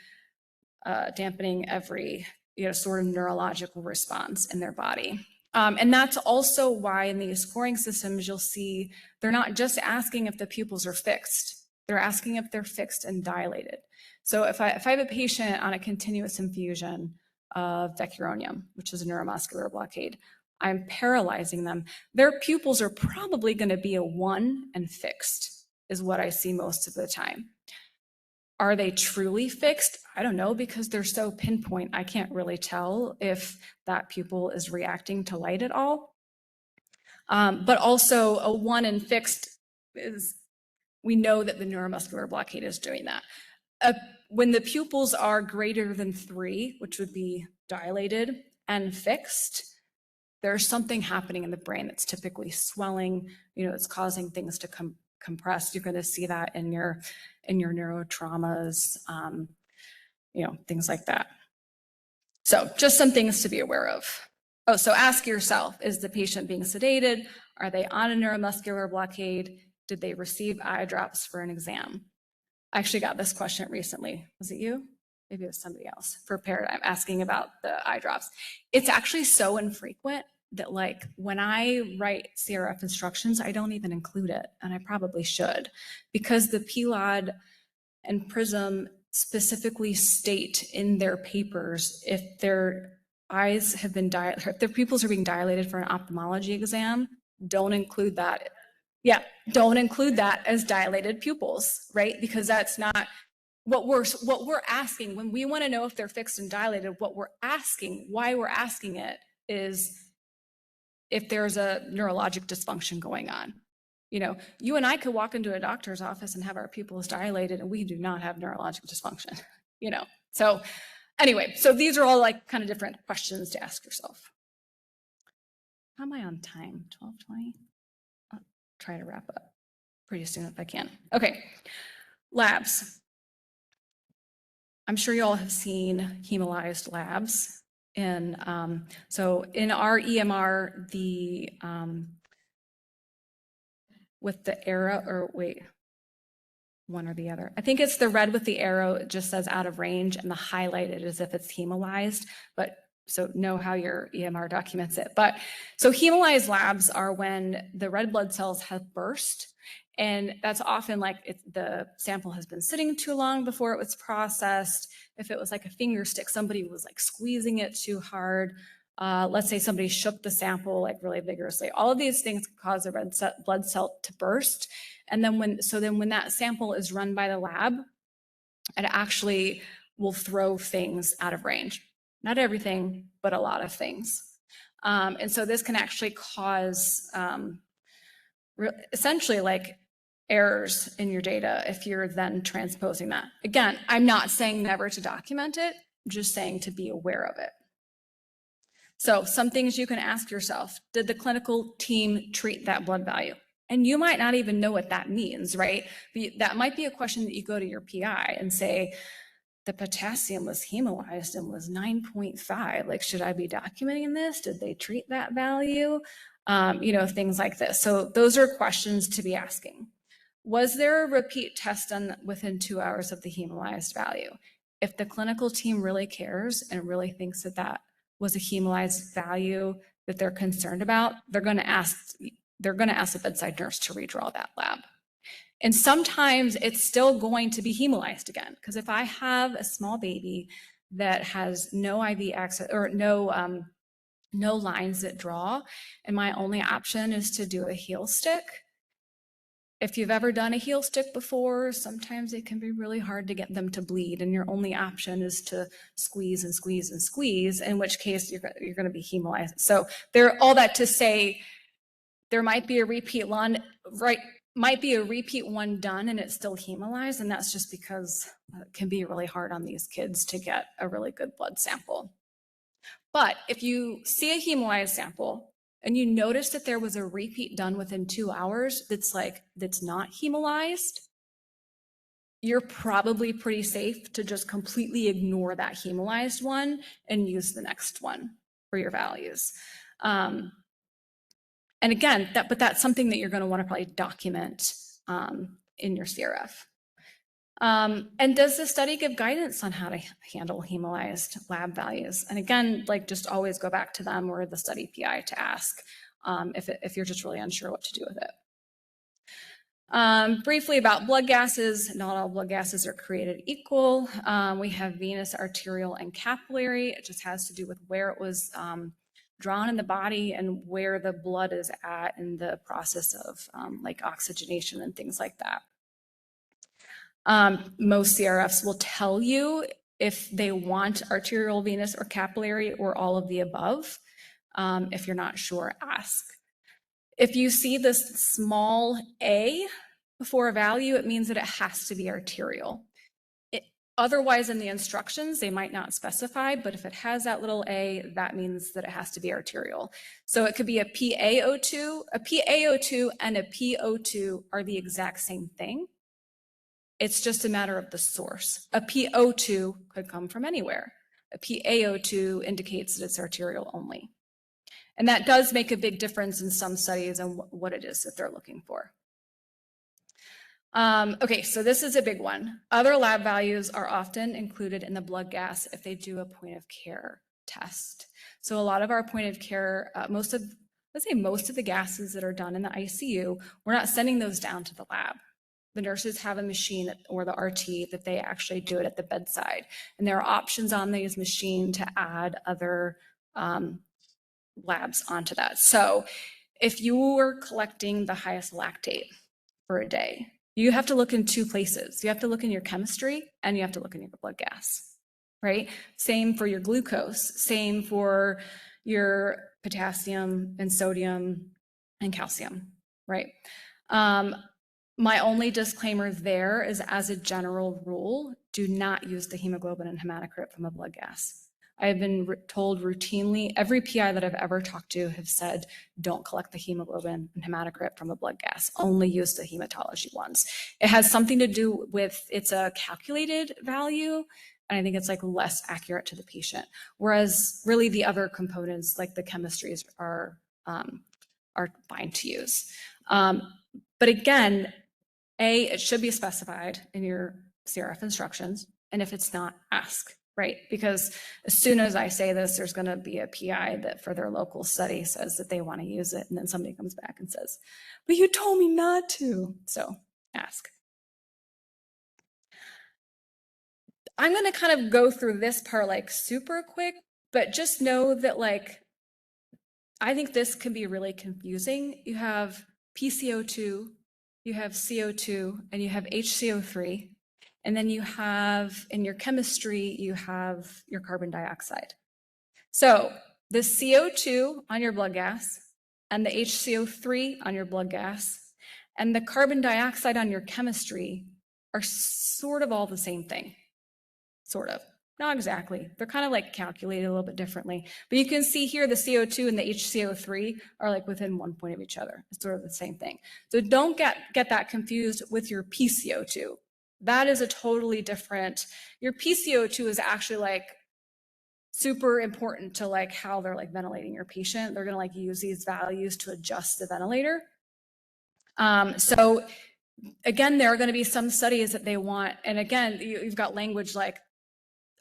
dampening every, you know, sort of neurological response in their body. And that's also why in these scoring systems, you'll see they're not just asking if the pupils are fixed, they're asking if they're fixed and dilated. So if I have a patient on a continuous infusion of vecuronium, which is a neuromuscular blockade, I'm paralyzing them, their pupils are probably going to be a 1 and fixed, is what I see most of the time. Are they truly fixed? I don't know, because they're so pinpoint, I can't really tell if that pupil is reacting to light at all. But also a 1 and fixed is, we know that the neuromuscular blockade is doing that. When the pupils are greater than 3, which would be dilated and fixed, there's something happening in the brain that's typically swelling, you know, it's causing things to compress. You're going to see that in your neurotraumas, you know, things like that. So just some things to be aware of. Oh, so ask yourself, is the patient being sedated? Are they on a neuromuscular blockade? Did they receive eye drops for an exam? I actually got this question recently. Was it you? Maybe it was somebody else for Paradigm asking about the eye drops. It's actually so infrequent that like when I write CRF instructions, I don't even include it, and I probably should, because the PLOD and PRISM specifically state in their papers if their eyes have been if their pupils are being dilated for an ophthalmology exam, don't include that. Yeah, don't include that as dilated pupils, right? Because that's not what we're asking when we want to know if they're fixed and dilated. What we're asking, why we're asking it, is if there's a neurologic dysfunction going on. You know, you and I could walk into a doctor's office and have our pupils dilated, and we do not have neurologic dysfunction. You know, so anyway, so these are all like kind of different questions to ask yourself. How am I on time? 12:20. I'll try to wrap up pretty soon if I can. Okay, labs. I'm sure you all have seen hemolyzed labs. And so in our EMR, the with the arrow, or wait, one or the other. I think it's the red with the arrow, it just says out of range, and the highlighted as if it's hemolyzed, but so know how your EMR documents it. But so hemolyzed labs are when the red blood cells have burst, and that's often like the sample has been sitting too long before it was processed. If it was like a finger stick, somebody was like squeezing it too hard. Let's say somebody shook the sample like really vigorously. All of these things cause a red blood cell to burst. And then when that sample is run by the lab, it actually will throw things out of range. Not everything, but a lot of things. And so this can actually cause essentially like errors in your data if you're then transposing that. Again, I'm not saying never to document it, I'm just saying to be aware of it. So some things you can ask yourself: did the clinical team treat that blood value? And you might not even know what that means, right? That might be a question that you go to your PI and say, the potassium was hemolyzed and was 9.5. Like, should I be documenting this? Did they treat that value? You know, things like this. So those are questions to be asking. Was there a repeat test done within 2 hours of the hemolyzed value? If the clinical team really cares and really thinks that that was a hemolyzed value that they're concerned about, they're going to ask the bedside nurse to redraw that lab. And sometimes it's still going to be hemolyzed again, because if I have a small baby that has no IV access or no no lines that draw, and my only option is to do a heel stick. If you've ever done a heel stick before, sometimes it can be really hard to get them to bleed, and your only option is to squeeze and squeeze and squeeze, in which case you're going to be hemolyzed. So all that to say, there might be a repeat one, right? Might be a repeat one done and it's still hemolyzed, and that's just because it can be really hard on these kids to get a really good blood sample. But if you see a hemolyzed sample and you notice that there was a repeat done within 2 hours that's not hemolyzed, you're probably pretty safe to just completely ignore that hemolyzed one and use the next one for your values. And again, that's something that you're going to want to probably document in your CRF. And does the study give guidance on how to handle hemolyzed lab values? And again, just always go back to them or the study PI to ask if you're just really unsure what to do with it. Briefly about blood gases, not all blood gases are created equal. We have venous, arterial, and capillary. It just has to do with where it was drawn in the body and where the blood is at in the process of oxygenation and things like that. Most CRFs will tell you if they want arterial, venous, or capillary, or all of the above. If you're not sure, ask. If you see this small a before a value, it means that it has to be arterial. Otherwise, in the instructions, they might not specify, but if it has that little a, that means that it has to be arterial. So it could be a PaO2. A PaO2 and a PO2 are the exact same thing. It's just a matter of the source. A PO2 could come from anywhere. A PaO2 indicates that it's arterial only. And that does make a big difference in some studies on what it is that they're looking for. Okay, so this is a big one. Other lab values are often included in the blood gas if they do a point of care test. So a lot of our point of care, most of the gases that are done in the ICU, we're not sending those down to the lab. The nurses have a machine or the RT that they actually do it at the bedside. And there are options on these machines to add other labs onto that. So if you were collecting the highest lactate for a day, you have to look in two places. You have to look in your chemistry and you have to look in your blood gas, right? Same for your glucose, same for your potassium and sodium and calcium, right? My only disclaimer there is, as a general rule, do not use the hemoglobin and hematocrit from a blood gas. I have been told routinely, every PI that I've ever talked to have said, don't collect the hemoglobin and hematocrit from a blood gas, only use the hematology ones. It has something to do with, it's a calculated value, and I think it's less accurate to the patient. Whereas really the other components, like the chemistries, are fine to use. But again, it should be specified in your CRF instructions, and if it's not, ask. Right? Because as soon as I say this, there's going to be a PI that for their local study says that they want to use it. And then somebody comes back and says, but you told me not to. So ask. I'm going to kind of go through this part super quick, but just know that I think this can be really confusing. You have PCO2, you have CO2, and you have HCO3. And then you have, in your chemistry, you have your carbon dioxide. So the CO2 on your blood gas and the HCO3 on your blood gas and the carbon dioxide on your chemistry are sort of all the same thing. Sort of. Not exactly. They're kind of calculated a little bit differently. But you can see here the CO2 and the HCO3 are within 1 point of each other. It's sort of the same thing. So don't get that confused with your PCO2. That is a totally different, your PCO2 is actually super important to how they're ventilating your patient. They're going to use these values to adjust the ventilator. So again, there are going to be some studies that they want, and again, you've got language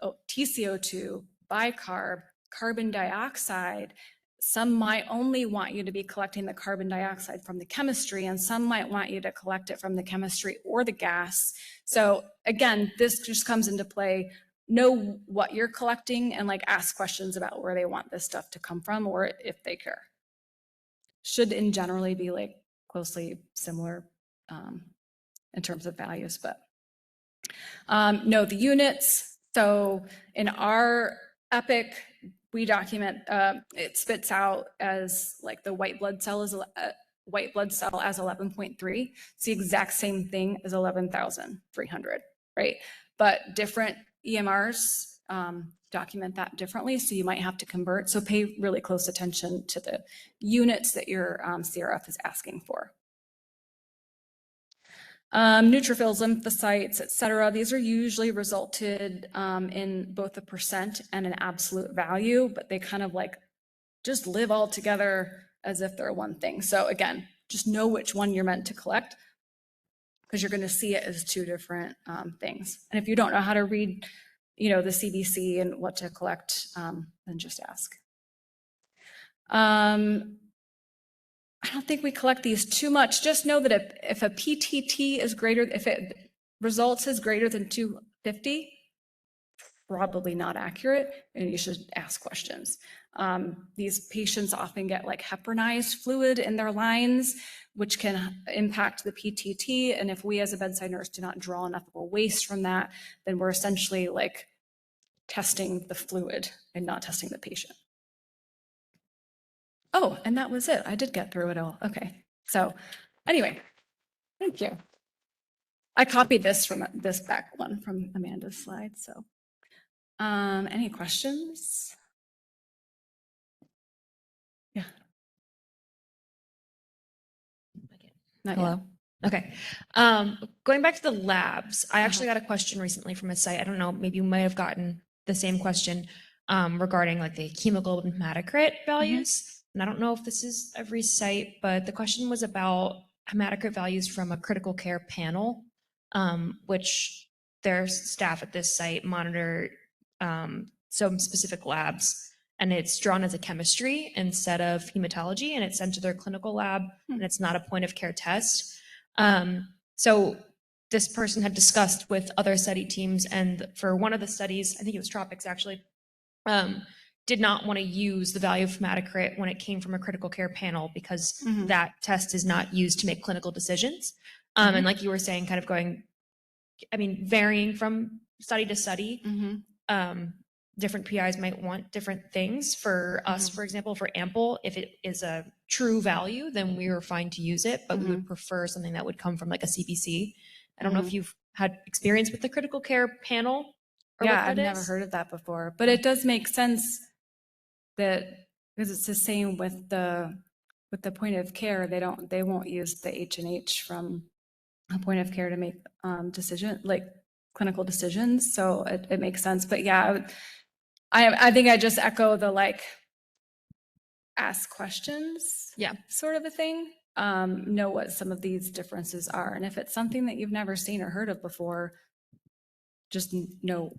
TCO2, bicarb, carbon dioxide. Some might only want you to be collecting the carbon dioxide from the chemistry, and some might want you to collect it from the chemistry or the gas. So again, this just comes into play know what you're collecting and like ask questions about where they want this stuff to come from or if they care. Should in generally be like closely similar in terms of values, but know the units. So in our Epic, we document, it spits out as like the white blood cell is white blood cell as 11.3. It's the exact same thing as 11,300, right? But different EMRs document that differently, so you might have to convert. So pay really close attention to the units that your CRF is asking for. Neutrophils, lymphocytes, et cetera. These are usually resulted in both a percent and an absolute value, but they kind of like just live all together as if they're one thing. So again, just know which one you're meant to collect because you're going to see it as two different things. And if you don't know how to read, the CBC and what to collect, then just ask. I don't think we collect these too much. Just know that if a PTT is greater, if it results as greater than 250, probably not accurate, and you should ask questions. These patients often get like heparinized fluid in their lines, which can impact the PTT. And if we as a bedside nurse do not draw enough of a waste from that, then we're essentially like testing the fluid and not testing the patient. Oh, and that was it. I did get through it all. Okay. So anyway, thank you. I copied this from this back one from Amanda's slide. So any questions? Yeah. Not Hello. yet. Okay. Going back to the labs, I actually got a question recently from a site. I don't know, maybe you might have gotten the same question regarding like the hemoglobin hematocrit values. And I don't know if this is every site, but the question was about hematocrit values from a critical care panel, which their staff at this site monitor some specific labs, and it's drawn as a chemistry instead of hematology, and it's sent to their clinical lab, and it's not a point of care test. So this person had discussed with other study teams, and for one of the studies, I think it was Tropics actually, did not want to use the value of hematocrit when it came from a critical care panel because that test is not used to make clinical decisions. And like you were saying, kind of going, varying from study to study, different PIs might want different things. For us, for example, for ample, if it is a true value, then we were fine to use it, but we would prefer something that would come from like a CBC. I don't know if you've had experience with the critical care panel. Yeah, I've never heard of that before, but it does make sense that because it's the same with the point of care, they won't use the H&H from a point of care to make clinical decisions. So it makes sense. But yeah, I think I just echo the like ask questions, sort of a thing. Know what some of these differences are, and if it's something that you've never seen or heard of before, just know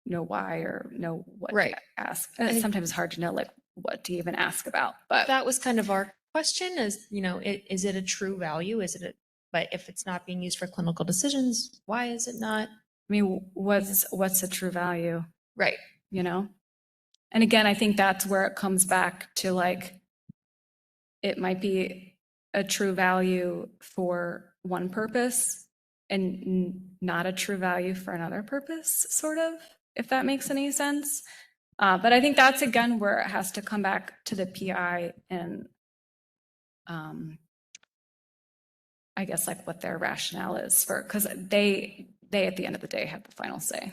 why or know what to ask. And it's sometimes hard to know like what to even ask about. But that was kind of our question: is is it a true value? But if it's not being used for clinical decisions, why is it not? What's a true value? Right. And again, I think that's where it comes back to like, it might be a true value for one purpose and not a true value for another purpose, sort of, if that makes any sense. But I think that's, again, where it has to come back to the PI and I guess like what their rationale is for, because they at the end of the day have the final say.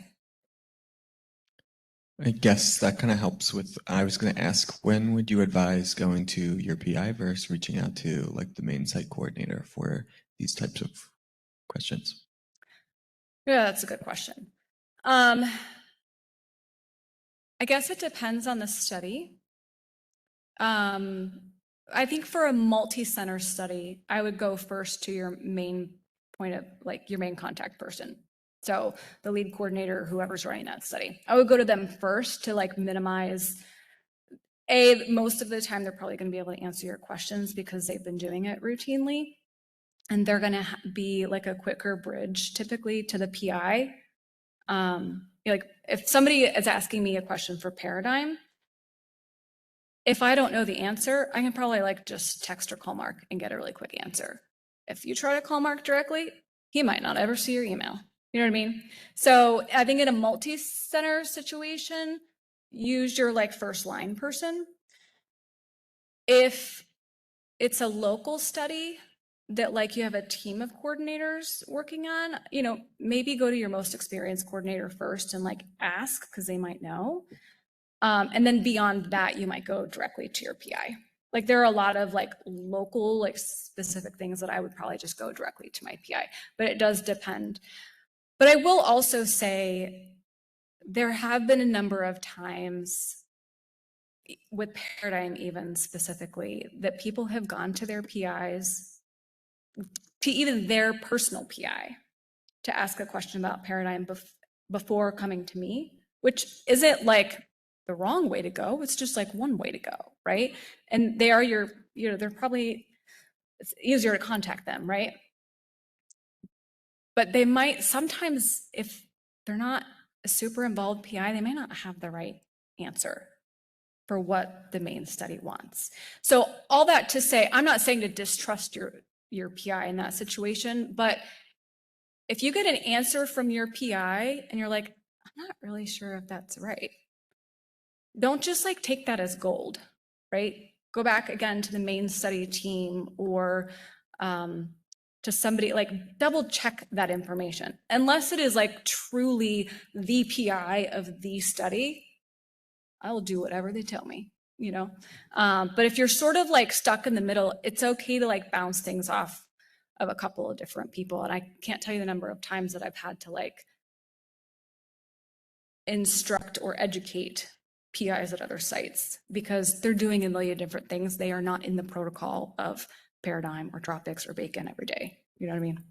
I guess that kind of helps with, I was going to ask, when would you advise going to your PI versus reaching out to like the main site coordinator for these types of questions? Yeah, that's a good question. I guess it depends on the study. I think for a multi-center study, I would go first to your main point of like your main contact person. So the lead coordinator, whoever's running that study, I would go to them first to like minimize, most of the time they're probably going to be able to answer your questions because they've been doing it routinely. And they're going to be like a quicker bridge typically to the PI. Like if somebody is asking me a question for paradigm, if I don't know the answer, I can probably like just text or call Mark and get a really quick answer. If you try to call Mark directly, he might not ever see your email. You know what I mean? So I think in a multi-center situation, use your like first line person. If it's a local study that like you have a team of coordinators working on, you know, maybe go to your most experienced coordinator first and like ask because they might know. And then beyond that, you might go directly to your PI. Like there are a lot of like local, like specific things that I would probably just go directly to my PI, but it does depend. But I will also say there have been a number of times with Paradigm even specifically that people have gone to their PIs, to even their personal PI, to ask a question about Paradigm before coming to me, which isn't like the wrong way to go. It's just like one way to go, right? And they are your, you know, they're probably, it's easier to contact them, right? But they might sometimes, if they're not a super involved PI, they may not have the right answer for what the main study wants. So all that to say, I'm not saying to distrust your PI in that situation, but if you get an answer from your PI and you're like, I'm not really sure if that's right, don't just like take that as gold, right? Go back again to the main study team or to somebody, like double check that information. Unless it is like truly the PI of the study, I'll do whatever they tell me, you know? But if you're sort of like stuck in the middle, it's okay to like bounce things off of a couple of different people. And I can't tell you the number of times that I've had to like instruct or educate PIs at other sites because they're doing a million different things. They are not in the protocol of Paradigm or Tropics or Bacon every day. You know what I mean?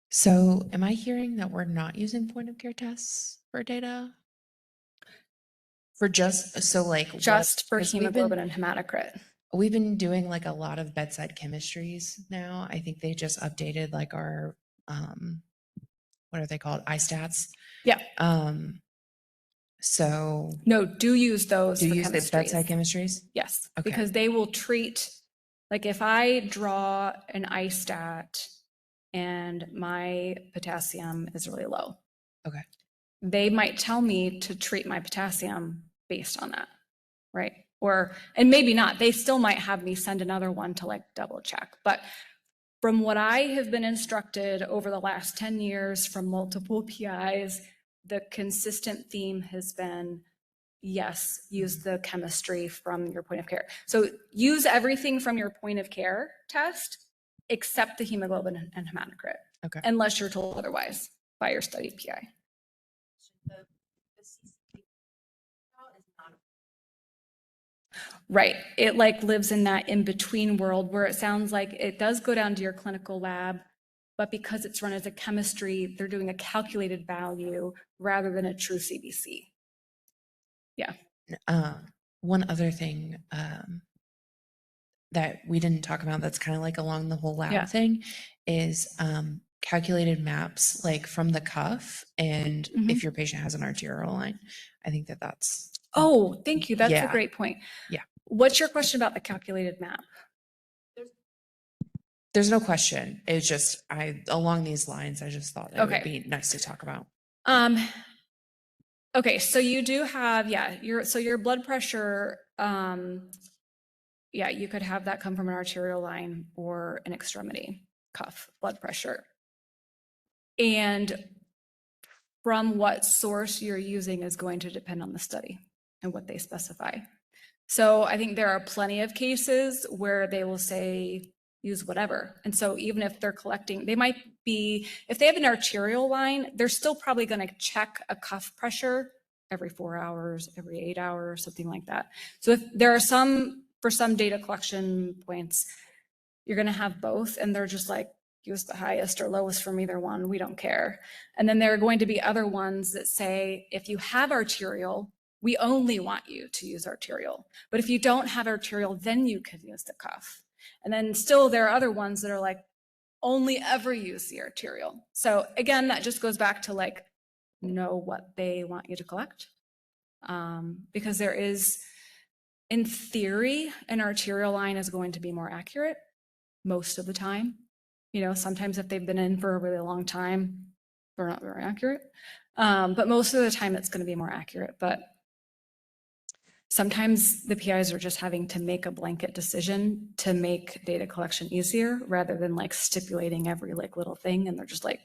So am I hearing that we're not using point of care tests for data? For just, so like. what- Just for 'cause we've hemoglobin been- and hematocrit. We've been doing like a lot of bedside chemistries now. I think they just updated like our, what are they called? iStats. Yeah. So No, do use those do you for use the bedside chemistries. chemistries? Yes, Okay. because they will treat, like if I draw an iStat and my potassium is really low. Okay. They might tell me to treat my potassium based on that, right? Or, and maybe not, they still might have me send another one to like double check. But from what I have been instructed over the last 10 years from multiple PIs, the consistent theme has been, yes, use the chemistry from your point of care. So use everything from your point of care test, except the hemoglobin and hematocrit. Okay. Unless you're told otherwise by your study PI. Right. It like lives in that in-between world where it sounds like it does go down to your clinical lab, but because it's run as a chemistry, they're doing a calculated value rather than a true CBC. Yeah. One other thing that we didn't talk about that's kind of like along the whole lab Yeah. thing is calculated maps like from the cuff and if your patient has an arterial line. I think that that's. Oh, thank you. That's a Yeah. great point. Yeah. What's your question about the calculated map? There's no question. It's just along these lines, I just thought it would Okay. be nice to talk about. Okay, so you do have, yeah, your blood pressure, yeah, you could have that come from an arterial line or an extremity cuff blood pressure. And from what source you're using is going to depend on the study and what they specify. So I think there are plenty of cases where they will say, use whatever. And so even if they're collecting, they might be, if they have an arterial line, they're still probably going to check a cuff pressure every 4 hours, every 8 hours, something like that. So if there are some, for some data collection points, you're going to have both and they're just like, use the highest or lowest from either one, we don't care. And then there are going to be other ones that say, if you have arterial, we only want you to use arterial. But if you don't have arterial, then you can use the cuff. And then still there are other ones that are like, only ever use the arterial. So again, that just goes back to like, know what they want you to collect. Because there is, in theory, an arterial line is going to be more accurate most of the time. You know, sometimes if they've been in for a really long time, they're not very accurate. But most of the time it's going to be more accurate. But sometimes the PIs are just having to make a blanket decision to make data collection easier rather than like stipulating every like little thing. And they're just like,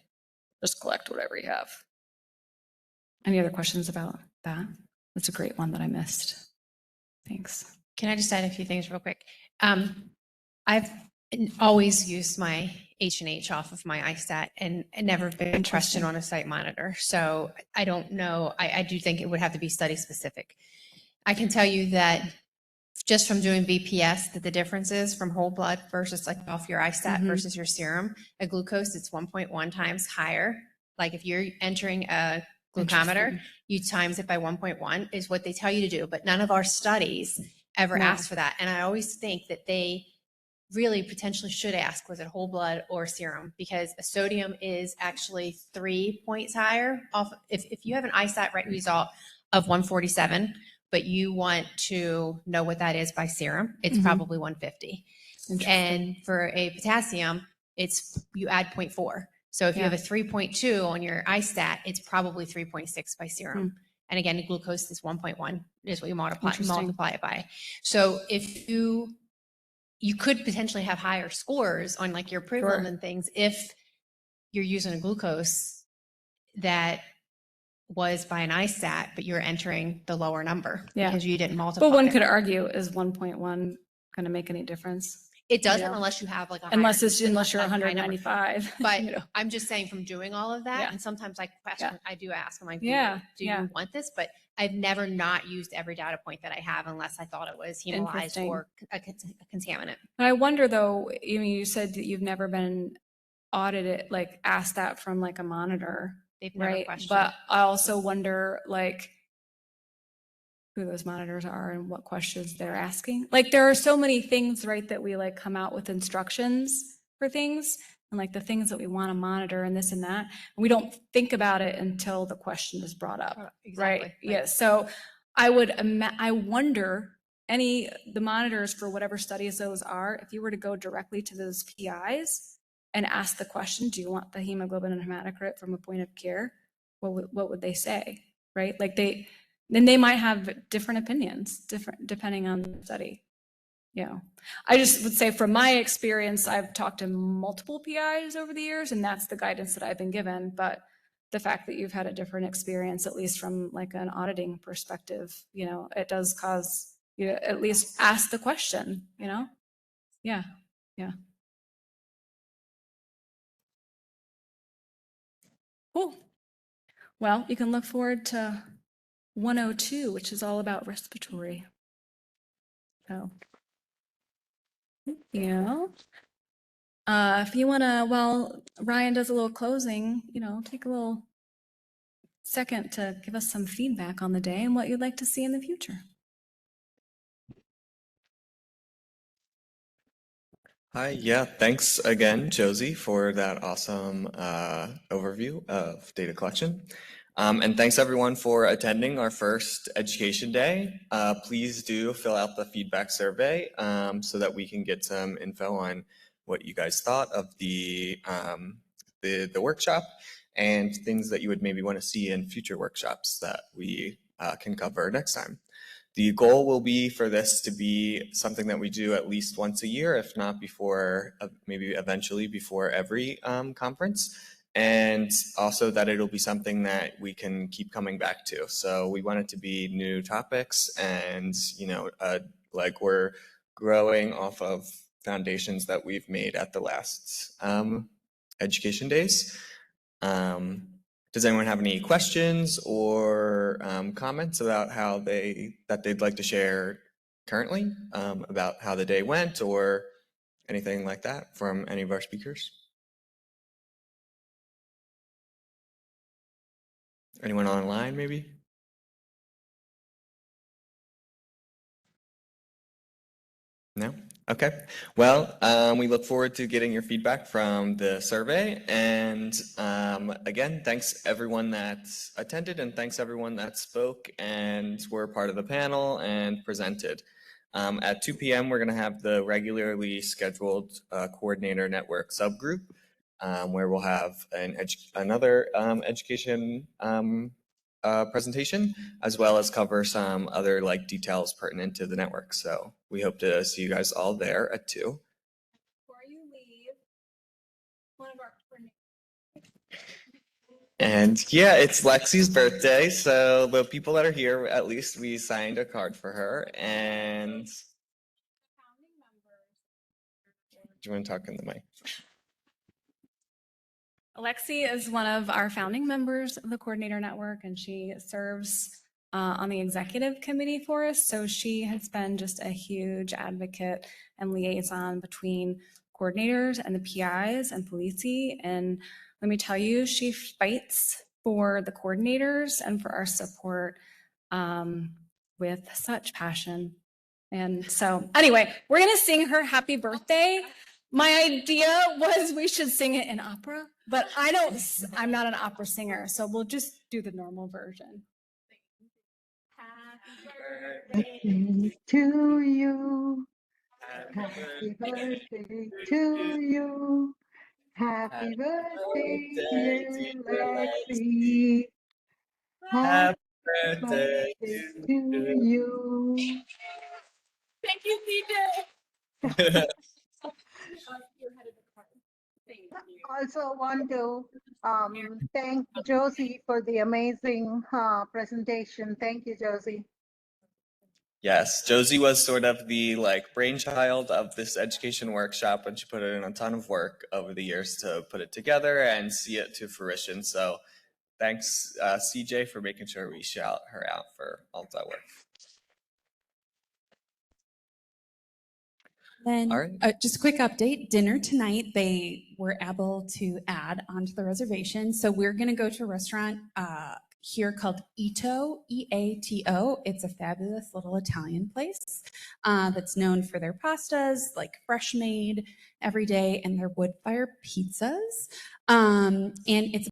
just collect whatever you have. Any other questions about that? That's a great one that I missed. Thanks. Can I just add a few things real quick? I've always used my H&H off of my iStat and never been questioned on a site monitor. So I don't know. I do think it would have to be study specific. I can tell you that just from doing BPS, that the difference is from whole blood versus like off your iStat versus your serum, a glucose, it's 1.1 times higher. Like if you're entering a glucometer, you times it by 1.1 is what they tell you to do. But none of our studies ever ask for that. And I always think that they really potentially should ask, was it whole blood or serum? Because a sodium is actually 3 points higher off. If you have an iStat result of 147, but you want to know what that is by serum, it's probably 150. And for a potassium, it's you add 0.4. So if you have a 3.2 on your iStat, it's probably 3.6 by serum. And again, glucose is 1.1 is what you multiply it by. So if you could potentially have higher scores on like your Privilum and things if you're using a glucose that was by an iStat, but you're entering the lower number because you didn't multiply. But one could argue, is 1.1 going to make any difference? It doesn't unless you have like a unless you're like 195. But I'm just saying from doing all of that, and sometimes I question, I do ask, I'm like, do you want this? But I've never not used every data point that I have unless I thought it was hemolyzed or a contaminant. But I wonder though, you said that you've never been audited, like asked that from like a monitor. They've never questioned. But I also wonder like who those monitors are and what questions they're asking. Like there are so many things, right, that we like come out with instructions for things and like the things that we want to monitor and this and that. And we don't think about it until the question is brought up. Right? Yeah. So I wonder the monitors for whatever studies those are, if you were to go directly to those PIs and ask the question, do you want the hemoglobin and hematocrit from a point of care? What would they say? Right? Like then they might have different opinions, depending on the study. I just would say from my experience, I've talked to multiple PIs over the years, and that's the guidance that I've been given. But the fact that you've had a different experience, at least from like an auditing perspective, it does cause you to at least ask the question, Yeah. Cool. Well, you can look forward to 102, which is all about respiratory. So, if you want to, while Ryan does a little closing, take a little second to give us some feedback on the day and what you'd like to see in the future. Hi, yeah, thanks again, Josie, for that awesome overview of data collection. And thanks everyone for attending our first education day. Please do fill out the feedback survey so that we can get some info on what you guys thought of the workshop and things that you would maybe want to see in future workshops that we can cover next time. The goal will be for this to be something that we do at least once a year, if not before, maybe eventually before every conference. And also that it'll be something that we can keep coming back to. So we want it to be new topics and, like we're growing off of foundations that we've made at the last education days. Does anyone have any questions or comments about how they'd like to share currently about how the day went or anything like that from any of our speakers? Anyone online maybe? No? Okay, well, we look forward to getting your feedback from the survey. And again, thanks everyone that attended and thanks everyone that spoke and were part of the panel and presented. At 2 p.m., we're going to have the regularly scheduled coordinator network subgroup where we'll have another education presentation, as well as cover some other like details pertinent to the network. So we hope to see you guys all there at 2. Before you leave, one of our And yeah, it's Lexi's birthday, so the people that are here, at least we signed a card for her. And founding members. do you want to talk in the mic? Alexi is one of our founding members of the Coordinator Network, and she serves on the executive committee for us. So she has been just a huge advocate and liaison between coordinators and the PIs and PALISI. And let me tell you, she fights for the coordinators and for our support with such passion. And so anyway, we're going to sing her happy birthday. My idea was we should sing it in opera, but I'm not an opera singer, so we'll just do the normal version. Happy birthday to you. Happy birthday to you. Happy birthday, dear Lexi. Happy birthday to you. Thank you, CJ. Also want to thank Josie for the amazing presentation. Thank you, Josie. Yes, Josie was sort of the like brainchild of this education workshop, and she put in a ton of work over the years to put it together and see it to fruition. So thanks, CJ, for making sure we shout her out for all that work. Then, All right. just a quick update, dinner tonight, they were able to add onto the reservation. So we're going to go to a restaurant here called Ito, E-A-T-O. It's a fabulous little Italian place that's known for their pastas, like fresh made every day, and their wood fire pizzas. And it's